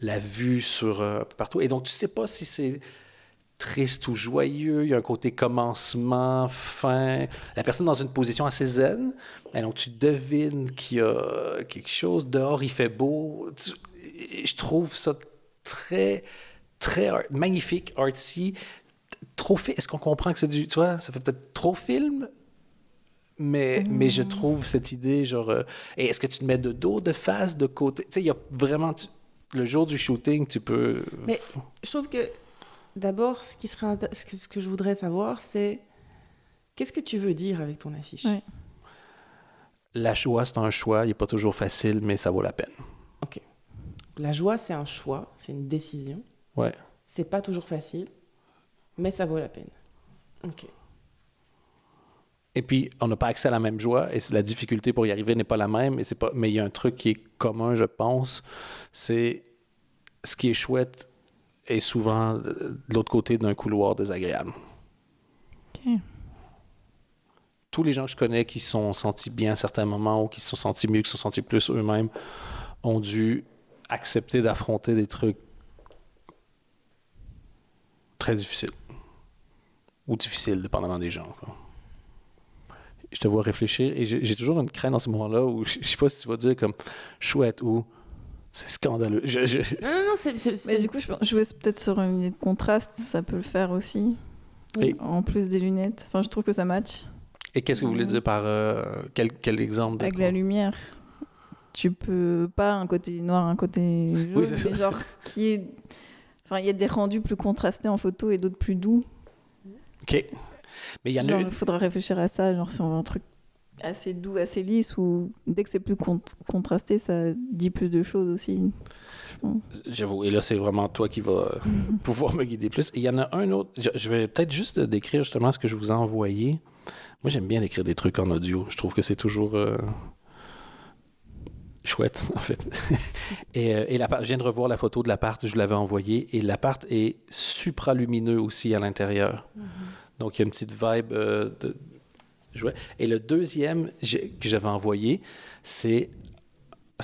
la vue sur partout, et donc tu sais pas si c'est triste ou joyeux, il y a un côté commencement, fin. La personne dans une position assez zen, et donc tu devines qu'il y a quelque chose. Dehors, il fait beau. Je trouve ça très, très magnifique, artsy. Trop est-ce qu'on comprend que c'est du... Tu vois, ça fait peut-être trop film, mais je trouve cette idée, genre... et est-ce que tu te mets de dos, de face, de côté? Tu sais, il y a vraiment... le jour du shooting, tu peux... Mais je trouve que d'abord, ce que je voudrais savoir, c'est qu'est-ce que tu veux dire avec ton affiche? Ouais. La joie, c'est un choix. Il n'est pas toujours facile, mais ça vaut la peine. OK. La joie, c'est un choix, c'est une décision. Ouais. C'est pas toujours facile, mais ça vaut la peine. OK. Et puis, on n'a pas accès à la même joie, et la difficulté pour y arriver n'est pas la même. Mais il y a un truc qui est commun, je pense, c'est ce qui est chouette est souvent de l'autre côté d'un couloir désagréable. OK. Tous les gens que je connais qui se sont sentis bien à certains moments ou qui se sont sentis mieux, qui se sont sentis plus eux-mêmes, ont dû accepter d'affronter des trucs très difficiles. Ou difficiles, dépendamment des gens, quoi. Je te vois réfléchir et j'ai toujours une crainte dans ces moments-là où je sais pas si tu vas dire comme chouette ou c'est scandaleux. Non, c'est... Mais du coup, je veux peut-être sur une idée de contraste, ça peut le faire aussi. Et... en plus des lunettes. Enfin, je trouve que ça match. Et qu'est-ce que vous voulez dire par quel exemple? Avec la lumière. Tu peux pas un côté noir, un côté jaune, Oui, c'est ça. mais genre qui est... Enfin, il y a des rendus plus contrastés en photo et d'autres plus doux. OK. Mais il y en a Genre, une... il faudra réfléchir à ça, genre si on veut un truc assez doux, assez lisse, ou dès que c'est plus contrasté, ça dit plus de choses aussi. J'avoue, et là, c'est vraiment toi qui vas pouvoir me guider plus. Et il y en a un autre, je vais peut-être juste décrire justement ce que je vous ai envoyé. Moi, j'aime bien écrire des trucs en audio. Je trouve que c'est toujours chouette, en fait. et l'appart, je viens de revoir la photo de l'appart, je l'avais envoyé, et l'appart est supralumineux aussi à l'intérieur. Donc, il y a une petite vibe de... Et le deuxième que j'avais envoyé, c'est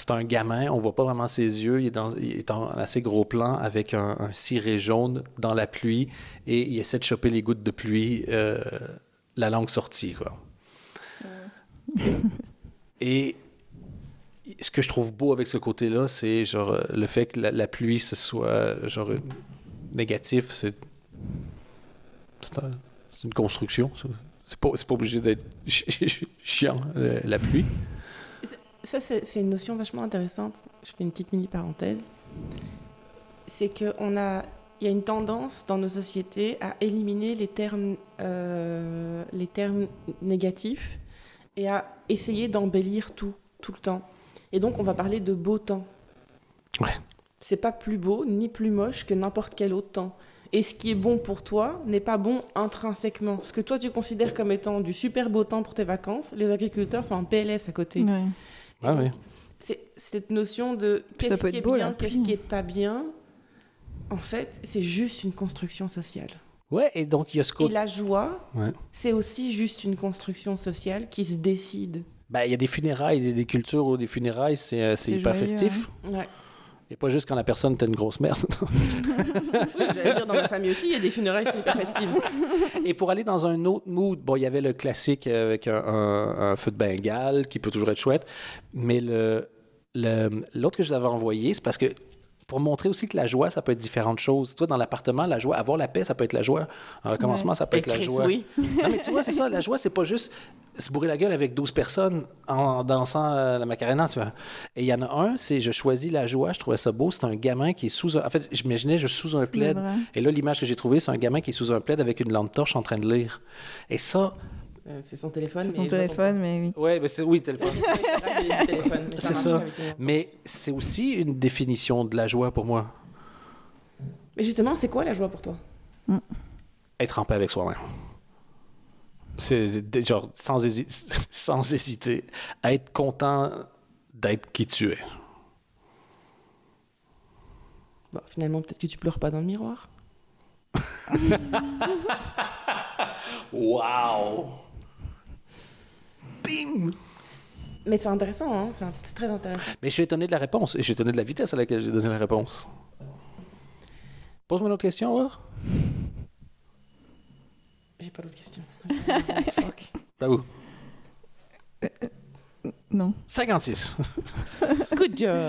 un gamin, on voit pas vraiment ses yeux, il est en assez gros plan avec un ciré jaune dans la pluie et il essaie de choper les gouttes de pluie, la langue sortie, quoi. Et ce que je trouve beau avec ce côté-là, c'est genre le fait que la pluie, ce soit genre négatif, c'est une construction, ça. C'est pas obligé d'être chiant, la pluie. Ça, c'est une notion vachement intéressante. Je fais une petite mini-parenthèse. C'est qu'il y a une tendance dans nos sociétés à éliminer les termes négatifs et à essayer d'embellir tout le temps. Et donc, on va parler de beau temps. Ouais. C'est pas plus beau ni plus moche que n'importe quel autre temps. Et ce qui est bon pour toi n'est pas bon intrinsèquement. Ce que toi, tu considères comme étant du super beau temps pour tes vacances, les agriculteurs sont en PLS à côté. Ouais. Ah oui. C'est cette notion de Puis ça qu'est-ce peut qui est être beau, bien, la qu'est-ce pluie. qui est pas bien. En fait, c'est juste une construction sociale. Ouais, et donc il y a ce Et côté... la joie, Ouais. c'est aussi juste une construction sociale qui se décide. Ben, il y a des funérailles, des cultures où des funérailles, c'est hyper joyeux, festif. Ouais. Et pas juste quand la personne était une grosse merde. Oui, j'allais dire, dans ma famille aussi, il y a des funérailles, c'est hyper festif. Et pour aller dans un autre mood, bon, il y avait le classique avec un feu de Bengale qui peut toujours être chouette, mais l'autre que je vous avais envoyé, c'est parce que pour montrer aussi que la joie, ça peut être différentes choses. Tu vois, dans l'appartement, la joie, avoir la paix, ça peut être la joie. Un recommencement, ça peut être la Chris, joie. oui. Non, mais tu vois, c'est ça, la joie, c'est pas juste se bourrer la gueule avec 12 personnes en dansant la Macarena, tu vois. Et il y en a un, c'est je choisis la joie, je trouvais ça beau, c'est un gamin qui est sous un... En fait, j'imaginais, je suis sous un plaid. vrai. Et là, l'image que j'ai trouvée, c'est un gamin qui est sous un plaid avec une lampe torche en train de lire. Et ça... C'est son téléphone. C'est son mais je téléphone, mais oui. Ouais, mais c'est... Oui, téléphone. comprends. J'ai du téléphone, mais C'est marche ça. avec les- Mais c'est aussi une définition de la joie pour moi. Mais justement, c'est quoi la joie pour toi? Être en paix avec soi-même. C'est genre sans hésiter. Être content d'être qui tu es. Bon, finalement, peut-être que tu pleures pas dans le miroir. Wow! Bim! Mais c'est intéressant, hein? C'est très intéressant. Mais je suis étonné de la réponse. Et je suis étonné de la vitesse à laquelle j'ai donné la réponse. Pose-moi une autre question, là. J'ai pas d'autres questions. Fuck. Bah où? Non. 56. Good job.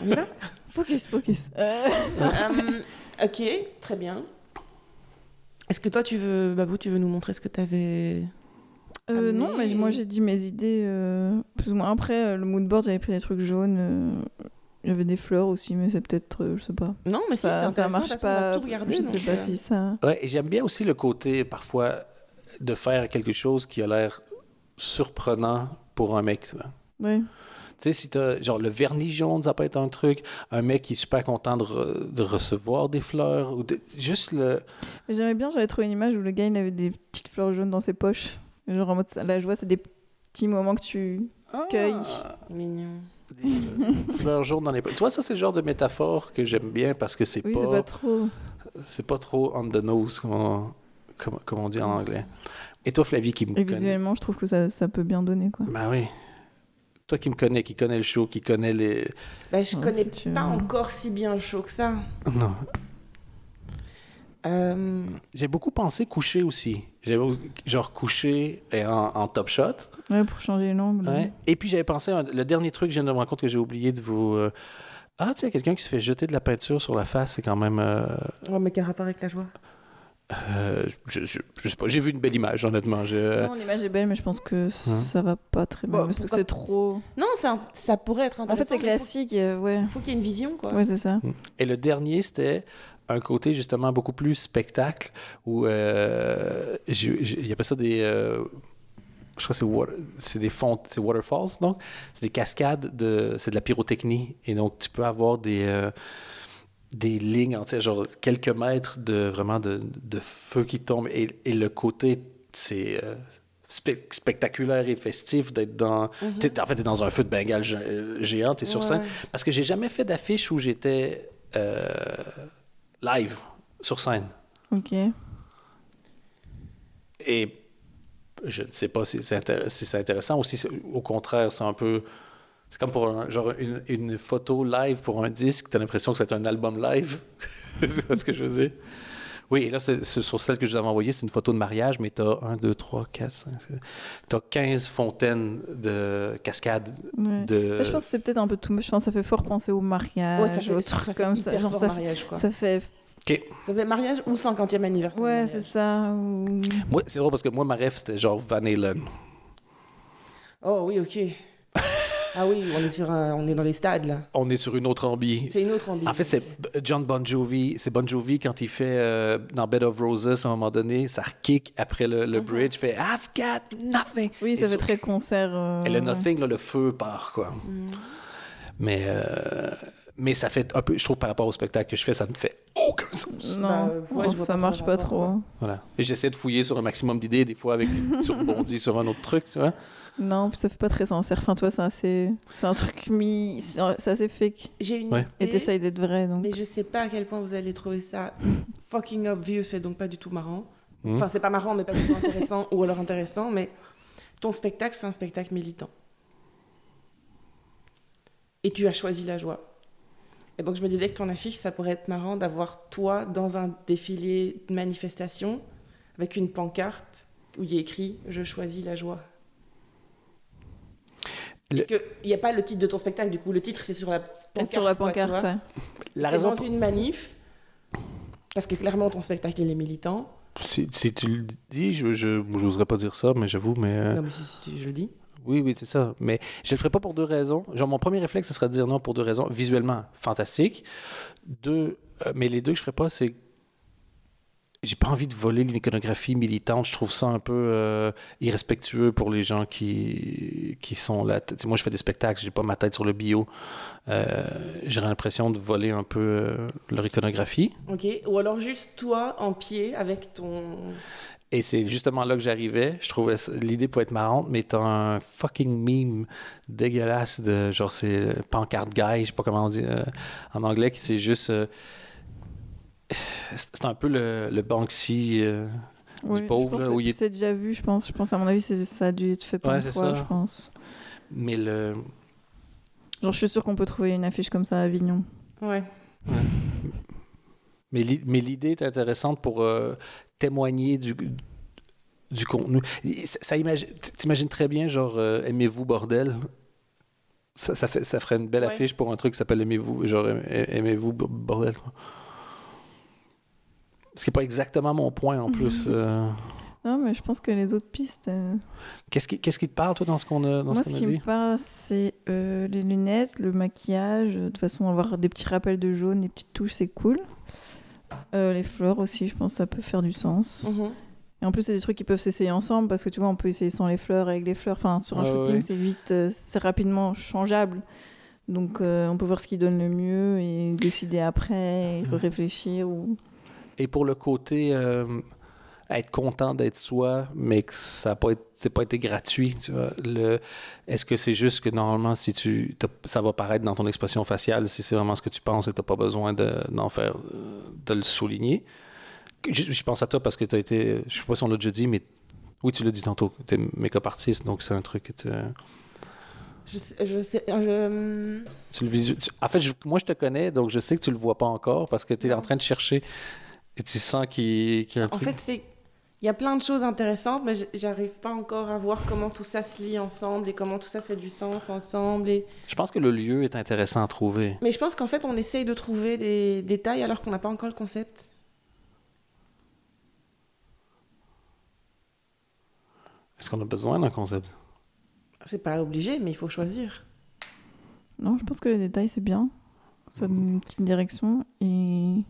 On y va? Focus. Ok, très bien. Est-ce que toi, Babou, tu veux nous montrer ce que tu avais... Non, mais moi j'ai dit mes idées plus ou moins. Après, le mood board, j'avais pris des trucs jaunes. Il y avait des fleurs aussi, mais c'est peut-être, je sais pas. Non, mais si, Ça c'est intéressant, marche de toute façon, on va pas. tout regarder, Je sais donc, pas si ça. Ouais, et j'aime bien aussi le côté, parfois, de faire quelque chose qui a l'air surprenant pour un mec, tu vois. Ouais. Tu sais, si t'as, genre, le vernis jaune, ça peut être un truc. Un mec qui est super content de recevoir des fleurs. Ou juste le... Mais j'aimais bien, j'avais trouvé une image où le gars, il avait des petites fleurs jaunes dans ses poches. Genre en mode, la joie, c'est des petits moments que tu cueilles. Mignon. Des fleurs jaunes dans les poches. Tu vois, ça, c'est le genre de métaphore que j'aime bien parce que Oui, c'est pas trop. on the nose, comme on dit en anglais. Et toi, Flavie, qui me Et connais... visuellement, je trouve que ça peut bien donner, quoi. Ben oui. Toi qui me connais, qui connais le show, qui connais les... Ben, je Ouais, connais si tu pas veux. encore si bien le show que ça. Non. Euh, J'ai beaucoup pensé coucher aussi. Genre coucher et en top shot. Ouais, pour changer l'angle. Ouais. Et puis j'avais pensé, le dernier truc, je viens de me rendre compte que j'ai oublié de vous... Ah, tu sais, quelqu'un qui se fait jeter de la peinture sur la face, c'est quand même... Ouais, mais quel rapport avec la joie? Je sais pas, j'ai vu une belle image, honnêtement. Non, l'image est belle, mais je pense que ça va pas très bien. Bon, parce que pourquoi- c'est trop... Non, ça pourrait être En fait, intéressant. c'est classique, ouais. Il faut qu'il y ait une vision, quoi. Ouais, c'est ça. Et le dernier, c'était un côté justement beaucoup plus spectacle, où il y a pas ça des... je crois que c'est des fonds, c'est waterfalls, donc. C'est des cascades, c'est de la pyrotechnie. Et donc, tu peux avoir des lignes entières, genre quelques mètres vraiment de feu qui tombent. Et le côté, c'est spectaculaire et festif d'être dans... En fait, t'es dans un feu de Bengale géant, t'es sur scène. Parce que j'ai jamais fait d'affiche où j'étais live, sur scène. Ok. Et je ne sais pas si c'est intéressant ou si au contraire, c'est un peu... C'est comme pour une photo live pour un disque, tu as l'impression que c'est un album live. Tu vois ce que je veux dire? Oui, et là, c'est sur celle que je vous avais envoyée, c'est une photo de mariage, mais tu as 1, 2, 3, 4, 5, 6... Tu as 15 fontaines de cascades. Ouais. De... Je pense que c'est peut-être un peu tout... Je pense que ça fait fort penser au mariage, Ouais, ça fait, aux ça trucs fait comme hyper ça. Genre, fort mariage, quoi. ça fait... OK. Ça fait mariage ou 50e anniversaire. de Ouais, mariage. c'est ça. Moi, c'est drôle parce que moi, ma rêve, c'était genre Van Halen. Oh oui, ok. Ah oui, on est dans les stades, là. On est sur une autre ambi. C'est une autre ambiance. En fait, c'est John Bon Jovi. C'est Bon Jovi quand il fait dans Bed of Roses, à un moment donné, ça kick après le bridge, fait I've got nothing. Oui, ça fait très concert. Et le ouais. nothing, là, le feu part, quoi. Mais ça fait un peu, je trouve, par rapport au spectacle que je fais, ça ne fait aucun sens. Non, ouais, je vois ça pas marche trop pas le rapport, trop. ouais. Voilà. Et j'essaie de fouiller sur un maximum d'idées, des fois, tu rebondis sur un autre truc, tu vois. Non, puis ça fait pas très sincère. Enfin, toi, c'est un truc c'est assez fake. J'ai une Ouais. Et idée, t'essayes d'être vrai, donc. mais je sais pas à quel point vous allez trouver ça fucking obvious et donc pas du tout marrant. Mhm. Enfin, c'est pas marrant, mais pas du tout intéressant, ou alors intéressant, mais ton spectacle, c'est un spectacle militant. Et tu as choisi la joie. Et donc, je me disais que ton affiche, ça pourrait être marrant d'avoir toi dans un défilé de manifestation avec une pancarte où il y a écrit « Je choisis la joie ». Il n'y a pas le titre de ton spectacle, du coup, le titre, c'est sur la pancarte. Sur la quoi, tu pancarte, vois. ouais. La T'es raison dans une manif, parce que clairement, ton spectacle, il est militant. si tu le dis, je n'oserais pas dire ça, mais j'avoue, mais... Non, mais si je le dis. Oui, c'est ça. Mais je le ferai pas pour deux raisons. Genre, mon premier réflexe, ce serait de dire non pour deux raisons. Visuellement, fantastique. Mais les deux que je ferai pas, c'est... J'ai pas envie de voler l'iconographie militante. Je trouve ça un peu irrespectueux pour les gens qui sont là. Moi, je fais des spectacles, j'ai pas ma tête sur le bio. J'ai l'impression de voler un peu leur iconographie. Ok. Ou alors juste toi, en pied, avec ton... Et c'est justement là que j'arrivais. Je trouvais l'idée pouvait être marrante, mais t'as un fucking meme dégueulasse de genre c'est pancarte guy, je sais pas comment on dit en anglais, qui c'est juste c'est un peu le Banksy Oui, du pauvre je là, pense où que il est... c'est déjà vu, je pense. Je pense, à mon avis, ça a dû être fait plein Ouais, de c'est fois, ça. je pense. Mais le Genre, je suis sûre qu'on peut trouver une affiche comme ça à Avignon. Ouais. mais l'idée est intéressante pour témoigner du contenu. T'imagines très bien genre aimez-vous bordel. Ça ferait une belle Ouais. affiche pour un truc qui s'appelle aimez-vous, genre aimez-vous bordel, quoi. Ce qui n'est pas exactement mon point en plus. Non, mais je pense que les autres pistes... Qu'est-ce qui te parle, toi, dans ce qu'on a, Moi, ce qui dit? me parle, c'est les lunettes, le maquillage. De toute façon, avoir des petits rappels de jaune, des petites touches, c'est cool. Les fleurs aussi, je pense que ça peut faire du sens. Mhm. Et en plus, c'est des trucs qui peuvent s'essayer ensemble parce que tu vois, on peut essayer sans les fleurs, avec les fleurs. Enfin, sur un shooting, ouais. c'est vite, c'est rapidement changeable. Donc, on peut voir ce qui donne le mieux et décider après, et réfléchir. Ou... Et pour le côté être content d'être soi, mais que ça n'a pas été gratuit, tu vois, est-ce que c'est juste que normalement, ça va paraître dans ton expression faciale, si c'est vraiment ce que tu penses et tu n'as pas besoin de le souligner? Je pense à toi parce que tu as été, je sais pas si on l'a déjà dit, mais oui, tu l'as dit tantôt, tu es make-up artiste, donc c'est un truc que tu le en fait, moi, je te connais, donc je sais que tu le vois pas encore parce que tu es en train de chercher et tu sens qu'il y a un En truc. fait, il y a plein de choses intéressantes, mais j'arrive pas encore à voir comment tout ça se lie ensemble et comment tout ça fait du sens ensemble. Je pense que le lieu est intéressant à trouver. Mais je pense qu'en fait, on essaye de trouver des détails alors qu'on n'a pas encore le concept. Est-ce qu'on a besoin d'un concept? C'est pas obligé, mais il faut choisir. Non, je pense que les détails, c'est bien. Ça donne une petite direction. Et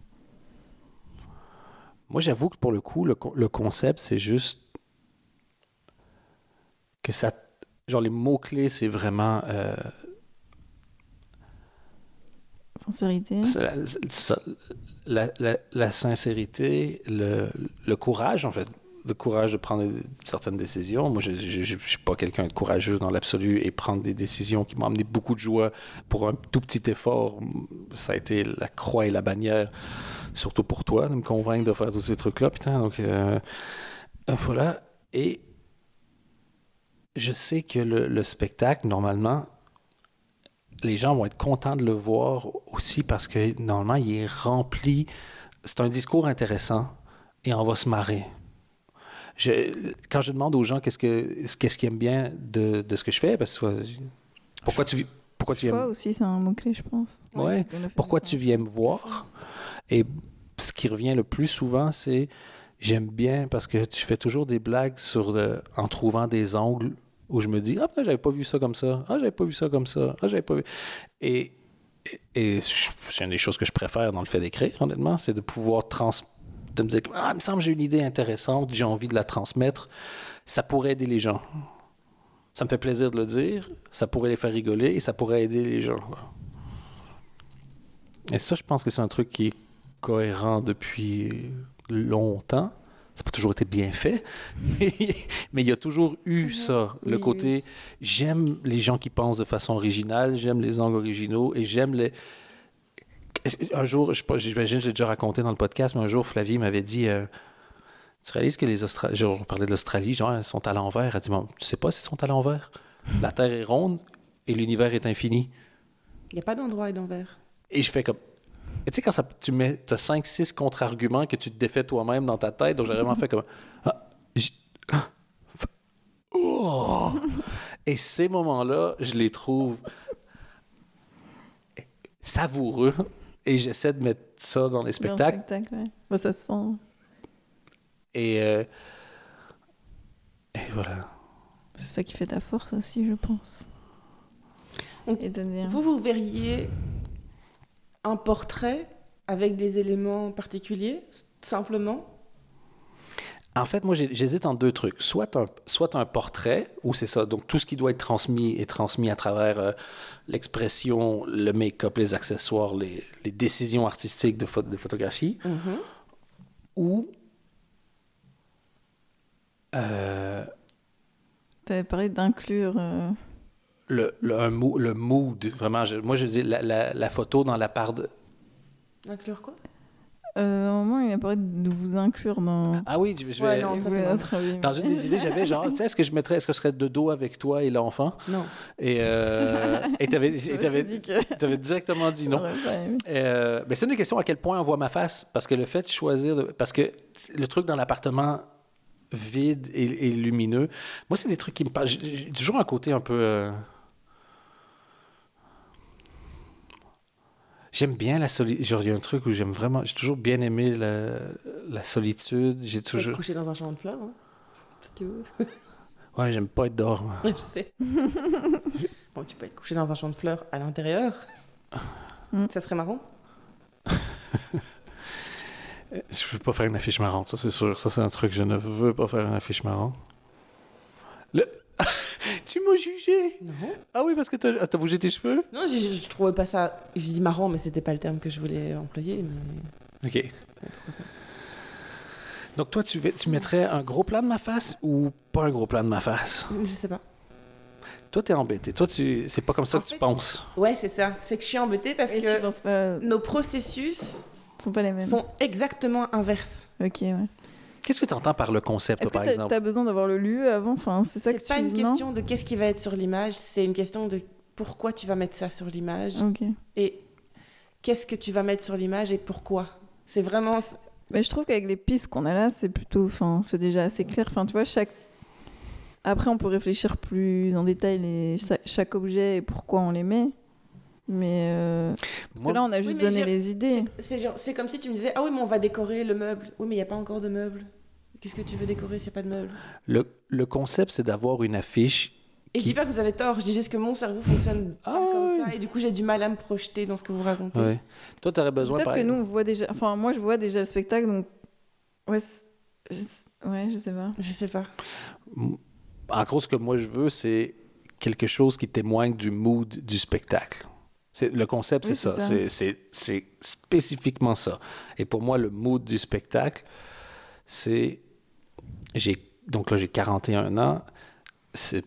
Moi, j'avoue que pour le coup, le concept, c'est juste que ça... Genre, les mots-clés, c'est vraiment... sincérité. la sincérité, le courage, en fait. Le courage de prendre certaines décisions. Moi, je ne suis pas quelqu'un de courageux dans l'absolu et prendre des décisions qui m'ont amené beaucoup de joie pour un tout petit effort. Ça a été la croix et la bannière, surtout pour toi, de me convaincre de faire tous ces trucs-là. Putain, donc voilà. Et je sais que le spectacle, normalement, les gens vont être contents de le voir aussi parce que, normalement, il est rempli. C'est un discours intéressant et on va se marrer. Quand je demande aux gens qu'est-ce qu'ils aiment bien de ce que je fais, parce que pourquoi tu Choix viens... aussi, c'est un mot-clé, je pense. Ouais. Pourquoi tu viens me voir? Et ce qui revient le plus souvent, c'est j'aime bien parce que tu fais toujours des blagues en trouvant des angles où je me dis, ah, j'avais pas vu ça comme ça. Ah, j'avais pas vu ça comme ça. Ah, j'avais pas vu. Et c'est une des choses que je préfère dans le fait d'écrire, honnêtement, c'est de pouvoir de me dire, ah, il me semble que j'ai une idée intéressante, j'ai envie de la transmettre. Ça pourrait aider les gens. Ça me fait plaisir de le dire. Ça pourrait les faire rigoler et ça pourrait aider les gens. Et ça, je pense que c'est un truc qui est cohérent depuis longtemps. Ça n'a pas toujours été bien fait, mais il y a toujours eu ça. Le côté, j'aime les gens qui pensent de façon originale, j'aime les angles originaux et j'aime les... Un jour, j'imagine que je l'ai déjà raconté dans le podcast, mais un jour, Flavie m'avait dit tu réalises que les Australiens, on parlait de l'Australie, genre, ils sont à l'envers. Elle dit, bon, tu sais pas s'ils sont à l'envers. La Terre est ronde et l'univers est infini. Il n'y a pas d'endroit et d'envers. Et je fais comme... Et tu sais, quand tu as 5-6 contre-arguments que tu te défais toi-même dans ta tête, donc j'ai vraiment fait comme... Oh! Et ces moments-là, je les trouve savoureux et j'essaie de mettre ça dans les spectacles. Dans le spectacle, ouais. Bah, ça se sent. Et voilà. C'est ça qui fait ta force aussi, je pense. Donc, vous verriez un portrait avec des éléments particuliers, simplement? En fait, moi, j'hésite en deux trucs. Soit un portrait, où c'est ça, donc tout ce qui doit être transmis est transmis à travers l'expression, le make-up, les accessoires, les décisions artistiques de photographie. Mm-hmm. Ou... T'avais parlé d'inclure... le mood, vraiment. Moi, je dis la photo dans la part de... Inclure quoi? À un moment, il a parlé de vous inclure dans... Ah oui, je vais... non, ça, c'est dans une des idées, j'avais genre, tu sais, est-ce que je serais de dos avec toi et l'enfant? Non. Et t'avais directement dit non. Mais c'est une des questions à quel point on voit ma face, parce que le fait de choisir... Parce que le truc dans l'appartement vide et lumineux, moi, c'est des trucs qui me parlent. J'ai toujours un côté un peu... J'aime bien la solitude. Genre, il y a un truc où j'aime vraiment... J'ai toujours bien aimé la solitude. J'ai Tu peux toujours... être couché dans un champ de fleurs, hein, si tu veux. Ouais, j'aime pas être dehors, moi. Je sais. Bon, tu peux être couché dans un champ de fleurs à l'intérieur. Ça serait marrant. Je veux pas faire une affiche marrante, ça c'est sûr. Ça, c'est un truc, je ne veux pas faire une affiche marrante. Tu m'as jugé? Non. Ah oui, parce que t'as bougé tes cheveux? Non, je trouvais pas ça... J'ai dit marrant, mais c'était pas le terme que je voulais employer. Mais... OK. Donc toi, tu mettrais un gros plan de ma face ou pas un gros plan de ma face? Je sais pas. Toi, t'es embêté. Toi, c'est pas comme ça que tu penses. Ouais, c'est ça. C'est que je suis embêtée parce Et tu que penses pas... nos processus sont pas les mêmes. sont exactement inverses. Ok, ouais. Qu'est-ce que tu entends par le concept, Est-ce par que exemple? t'as besoin d'avoir le lieu avant? Enfin, c'est ça que C'est pas une question de qu'est-ce qui va être sur l'image, c'est une question de pourquoi tu vas mettre ça sur l'image Ok. et qu'est-ce que tu vas mettre sur l'image et pourquoi. C'est vraiment... Mais je trouve qu'avec les pistes qu'on a là, c'est plutôt... Enfin, c'est déjà assez clair. Enfin, tu vois, Après, on peut réfléchir plus en détail chaque objet et pourquoi on les met. Mais parce que là, on a juste donné les idées. C'est comme si tu me disais, ah oui, mais on va décorer le meuble. Oui, mais il n'y a pas encore de meuble. Qu'est-ce que tu veux décorer s'il n'y a pas de meubles? Le concept, c'est d'avoir une affiche. Et je dis pas que vous avez tort, je dis juste que mon cerveau fonctionne pas comme oui. ça, et du coup j'ai du mal à me projeter dans ce que vous racontez. Ouais. Toi, tu aurais besoin... Peut-être que nous, on voit déjà... Enfin, moi, je vois déjà le spectacle, donc... Ouais, je sais pas. Je sais pas. En gros, ce que moi, je veux, c'est quelque chose qui témoigne du mood du spectacle. Le concept, Oui, c'est ça. c'est ça. C'est spécifiquement ça. Et pour moi, le mood du spectacle, c'est... Donc là, j'ai 41 ans.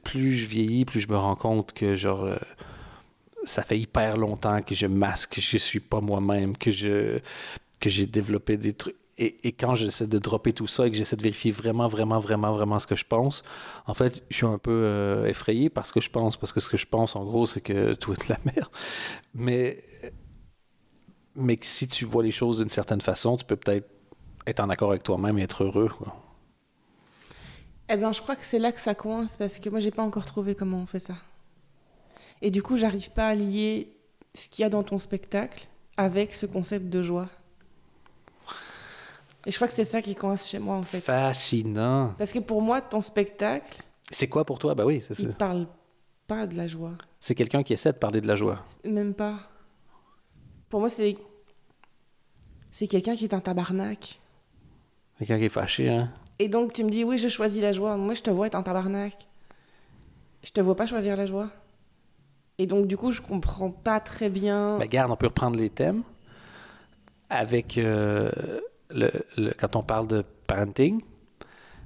Plus je vieillis, plus je me rends compte que, genre, ça fait hyper longtemps que je masque, que je suis pas moi-même, que j'ai développé des trucs. Et quand j'essaie de dropper tout ça et que j'essaie de vérifier vraiment ce que je pense, en fait, je suis un peu effrayé parce que ce que je pense, en gros, c'est que tout est de la merde. Mais que si tu vois les choses d'une certaine façon, tu peux peut-être être en accord avec toi-même et être heureux, quoi. Eh ben, je crois que c'est là que ça coince, parce que moi, j'ai pas encore trouvé comment on fait ça. Et du coup, j'arrive pas à lier ce qu'il y a dans ton spectacle avec ce concept de joie. Et je crois que c'est ça qui coince chez moi, en fait. Fascinant. Parce que pour moi, ton spectacle, C'est quoi pour toi? Ben oui, c'est ça. il parle pas de la joie. C'est quelqu'un qui essaie de parler de la joie. Même pas. Pour moi, c'est quelqu'un qui est un tabarnak. Quelqu'un qui est fâché, hein? Et donc, tu me dis, oui, je choisis la joie. Moi, je te vois être un tabarnak. Je te vois pas choisir la joie. Et donc, du coup, je comprends pas très bien. Ben, regarde, on peut reprendre les thèmes avec quand on parle de parenting,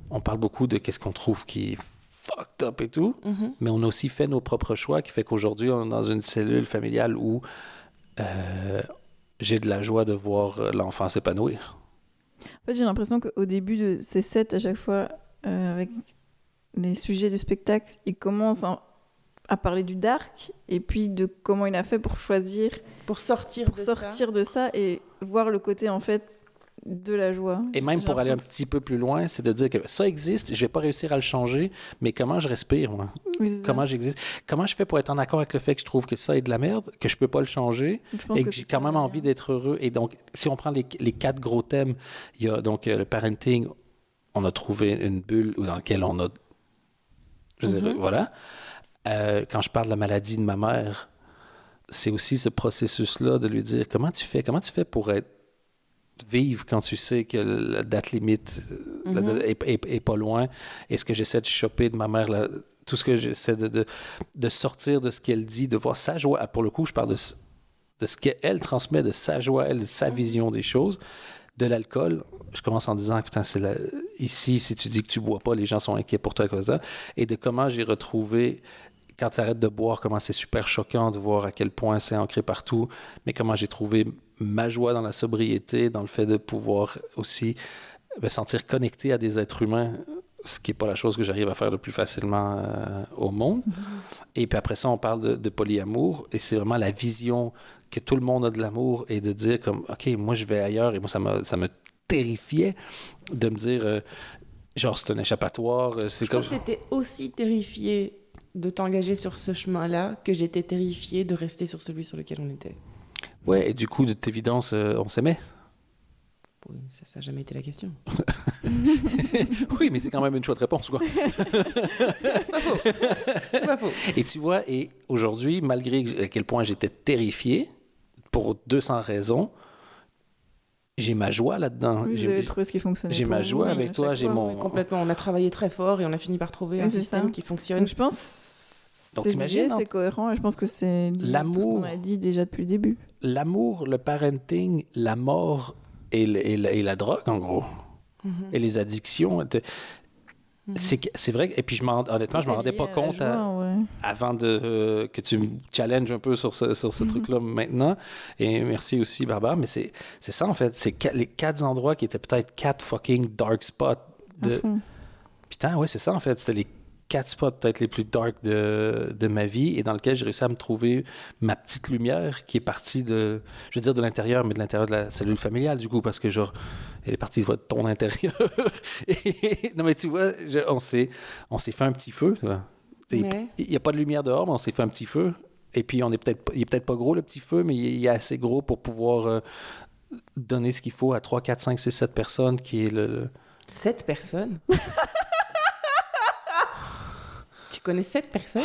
on parle beaucoup de qu'est-ce qu'on trouve qui est fucked up et tout, mais on a aussi fait nos propres choix qui fait qu'aujourd'hui, on est dans une cellule familiale où j'ai de la joie de voir l'enfant s'épanouir. En fait, j'ai l'impression qu'au début de ces sets, à chaque fois, avec les sujets du spectacle, il commence à parler du dark et puis de comment il a fait pour choisir, Pour sortir de ça et voir le côté, en fait, de la joie. Et même J'ai pour aller un l'impression petit peu plus loin, c'est de dire que ça existe, je vais pas réussir à le changer, mais comment je respire, moi? Oui, c'est ça. Comment j'existe? Comment je fais pour être en accord avec le fait que je trouve que ça est de la merde, que je peux pas le changer, Je pense et que c'est j'ai quand ça, même ouais. envie d'être heureux. Et donc, si on prend les 4 gros thèmes, il y a donc le parenting, on a trouvé une bulle dans laquelle on a... Je veux dire, voilà. Quand je parle de la maladie de ma mère, c'est aussi ce processus-là de lui dire comment tu fais pour vivre quand tu sais que la date limite est pas loin. Et ce que j'essaie de choper de ma mère, là, tout ce que j'essaie de sortir de ce qu'elle dit, de voir sa joie. Pour le coup, je parle de ce qu'elle transmet, de sa joie, elle, de sa vision des choses. De l'alcool, je commence en disant que ici, si tu dis que tu bois pas, les gens sont inquiets pour toi comme ça. Et de comment j'ai retrouvé, quand tu arrêtes de boire, comment c'est super choquant de voir à quel point c'est ancré partout, mais comment j'ai trouvé ma joie dans la sobriété, dans le fait de pouvoir aussi me sentir connecté à des êtres humains, ce qui n'est pas la chose que j'arrive à faire le plus facilement au monde. Et puis après ça, on parle de polyamour, et c'est vraiment la vision que tout le monde a de l'amour, et de dire comme, OK, moi je vais ailleurs, et moi ça me terrifiait de me dire, genre c'est un échappatoire, c'est Je comme... crois que tu étais aussi terrifié de t'engager sur ce chemin-là que j'étais terrifiée de rester sur celui sur lequel on était. Ouais, et du coup, de toute évidence, on s'aimait. Oui, ça n'a jamais été la question. Oui, mais c'est quand même une chouette réponse, quoi. C'est pas faux. Et tu vois, et aujourd'hui, malgré à quel point j'étais terrifié, pour 200 raisons, j'ai ma joie là-dedans. Oui, vous avez trouvé ce qui fonctionnait. J'ai pour ma vous, joie oui, avec à toi, chaque j'ai fois. mon... Oui, complètement. On a travaillé très fort et on a fini par trouver un Oui, c'est système ça. qui fonctionne. Donc je pense Donc, c'est t'imagines, lié, c'est cohérent et je pense que c'est lié à tout ce qu'on a dit déjà depuis le début. L'amour, le parenting, la mort et la drogue, en gros. Et les addictions. C'est vrai. Et puis, honnêtement, je ne me rendais pas compte avant que tu me challenges un peu sur ce truc-là maintenant. Et merci aussi, Barbara. Mais c'est ça, en fait. C'est les 4 endroits qui étaient peut-être 4 fucking dark spots. Putain, ouais, c'est ça, en fait. C'était les 4 spots peut-être les plus dark de ma vie et dans lesquels j'ai réussi à me trouver ma petite lumière qui est partie de l'intérieur, mais de l'intérieur de la cellule familiale, du coup, parce que, genre, elle est partie de ton intérieur. Non, mais tu vois, on s'est fait un petit feu. Il n'y a pas de lumière dehors, mais on s'est fait un petit feu. Et puis, il est peut-être pas gros, le petit feu, mais il est assez gros pour pouvoir donner ce qu'il faut à 3, 4, 5, 6, 7 personnes, qui est 7 personnes? Tu connais 7 personnes?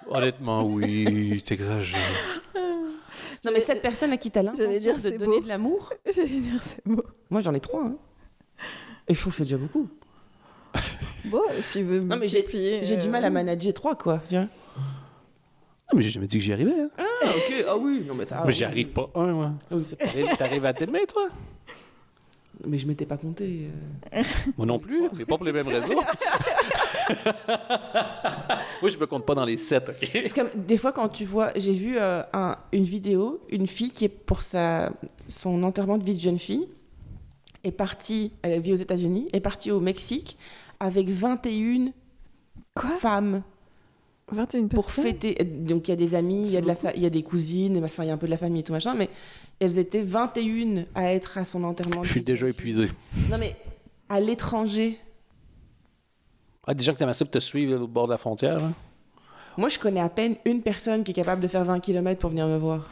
Honnêtement, oui, t'exagères. Non, mais 7 personnes à qui t'as J'allais l'intention dire, de c'est donner beau. de l'amour? J'allais dire, c'est beau. Moi, j'en ai 3. Hein. Et je trouve que c'est déjà beaucoup. Bon, si tu veux Non, mais multiplier, j'ai du mal à manager 3, quoi. Tiens. Non, mais j'ai jamais dit que j'y arrivais. Hein. Ah, ok. Ah oui, non, mais ça... Mais j'y arrive pas un, moi. Ah oui, c'est pas... T'arrives à t'aimer, toi? Mais je m'étais pas compté. Moi non plus, mais pas pour les mêmes raisons. Moi, je me compte pas dans les 7, OK? Parce que des fois, quand tu vois... J'ai vu une vidéo, une fille qui est pour son enterrement de vie de jeune fille, est partie, elle vit aux États-Unis, est partie au Mexique avec 21 Quoi? femmes 21 pour personnes. fêter. Donc il y a des amis, il y a, il y a des cousines, enfin il y a un peu de la famille et tout machin, mais elles étaient 21 à être à son enterrement. Je suis déjà épuisé. Non mais à l'étranger. Ah, des gens qui t'aimaient ça pour te suivre au bord de la frontière. Hein? Moi je connais à peine une personne qui est capable de faire 20 km pour venir me voir.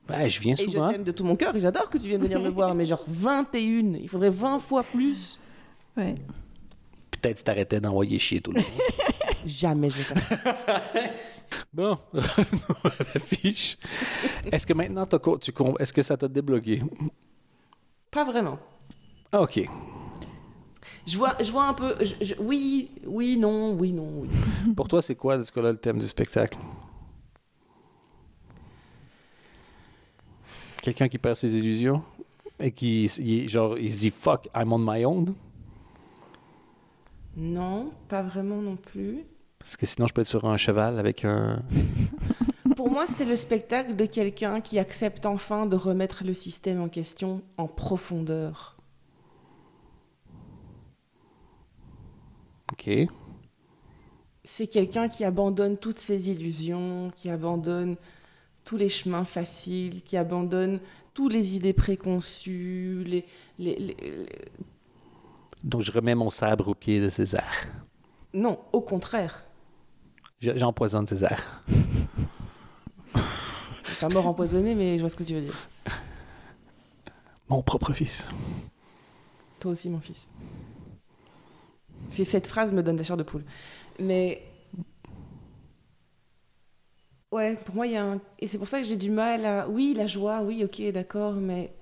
Ben, je viens Et souvent. je t'aime de tout mon cœur et j'adore que tu viennes venir me voir, mais genre 21, il faudrait 20 fois plus. Ouais. Peut-être si t'arrêtais d'envoyer chier tout le monde. Jamais je vais faire ça. Bon, revenons à l'affiche. Est-ce que maintenant, est-ce que ça t'a débloqué? Pas vraiment. Ah, OK. Je vois un peu. Oui, non. Pour toi, c'est quoi, en tout cas, là, le thème du spectacle? Quelqu'un qui perd ses illusions et qui, il se dit « fuck, I'm on my own ». Non, pas vraiment non plus. Parce que sinon, je peux être sur un cheval avec un... Pour moi, c'est le spectacle de quelqu'un qui accepte enfin de remettre le système en question en profondeur. OK. C'est quelqu'un qui abandonne toutes ses illusions, qui abandonne tous les chemins faciles, qui abandonne toutes les idées préconçues, Donc, je remets mon sabre au pied de César. Non, au contraire. J'empoisonne César. Pas mort empoisonné, mais je vois ce que tu veux dire. Mon propre fils. Toi aussi, mon fils. Cette phrase me donne des chairs de poule. Mais... Ouais, pour moi, il y a un... Et c'est pour ça que j'ai du mal à... Oui, la joie, oui, ok, d'accord, mais...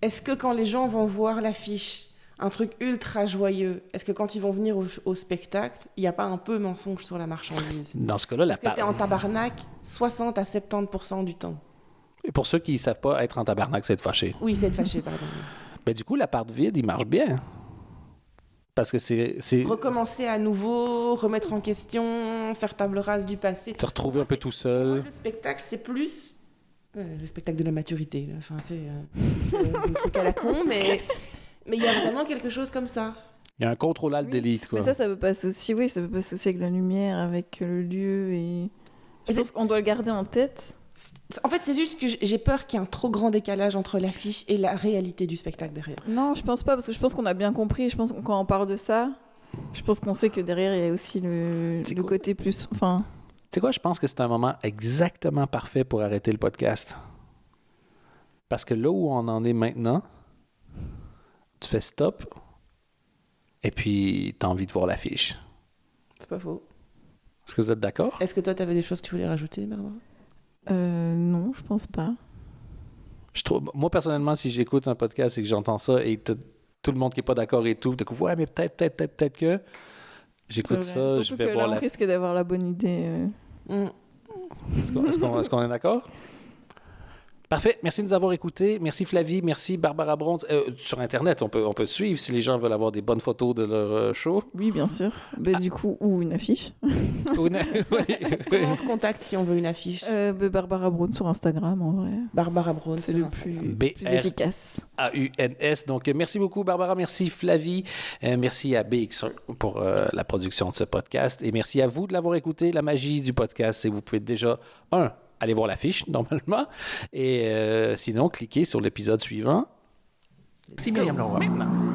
Est-ce que quand les gens vont voir l'affiche, un truc ultra joyeux, est-ce que quand ils vont venir au spectacle, il n'y a pas un peu mensonge sur la marchandise? Dans ce cas-là, Parce que t'es en tabarnak 60 à 70% du temps. Et pour ceux qui ne savent pas, être en tabarnak, c'est être fâché. Oui, c'est être fâché, pardon. Ben, du coup, la part vide, il marche bien. Parce que c'est... Recommencer à nouveau, remettre en question, faire table rase du passé. Te retrouver un peu tout Moi, seul. le spectacle, c'est plus... le spectacle de la maturité. Là. Enfin, tu sais, un truc à la con, mais il y a vraiment quelque chose comme ça. Il y a un contrôle alt d'élite, quoi. Mais ça peut passer aussi, oui, ça peut passer aussi avec la lumière, avec le lieu et... Je pense qu'on doit le garder en tête. En fait, c'est juste que j'ai peur qu'il y ait un trop grand décalage entre l'affiche et la réalité du spectacle derrière. Non, je pense pas, parce que je pense qu'on a bien compris. Je pense que quand on parle de ça, je pense qu'on sait que derrière, il y a aussi le côté plus... Enfin... Tu sais quoi, je pense que c'est un moment exactement parfait pour arrêter le podcast. Parce que là où on en est maintenant, tu fais stop et puis t'as envie de voir l'affiche. C'est pas faux. Est-ce que vous êtes d'accord? Est-ce que toi, t'avais des choses que tu voulais rajouter, Barbara? Non, je pense pas. Je trouve, moi, personnellement, si j'écoute un podcast et que j'entends ça et tout le monde qui n'est pas d'accord et tout, ouais, mais peut-être que j'écoute ça, Surtout je vais que voir là, on risque d'avoir la bonne idée. Est-ce qu'on est d'accord? Parfait. Merci de nous avoir écoutés. Merci Flavie. Merci Barbara Bronze. Sur Internet, on peut te suivre si les gens veulent avoir des bonnes photos de leur show. Oui, bien sûr. Du coup, ou une affiche. Oui. Comment on te contacte si on veut une affiche? Barbara Braun sur Instagram, en vrai. Barbara Braun, C'est le plus efficace. AUNS. Donc, merci beaucoup, Barbara. Merci, Flavie. Merci à BX pour la production de ce podcast. Et merci à vous de l'avoir écouté. La magie du podcast, c'est que vous pouvez déjà, aller voir l'affiche, normalement. Et sinon, cliquez sur l'épisode suivant. C'est Myriam Leroy. Maintenant.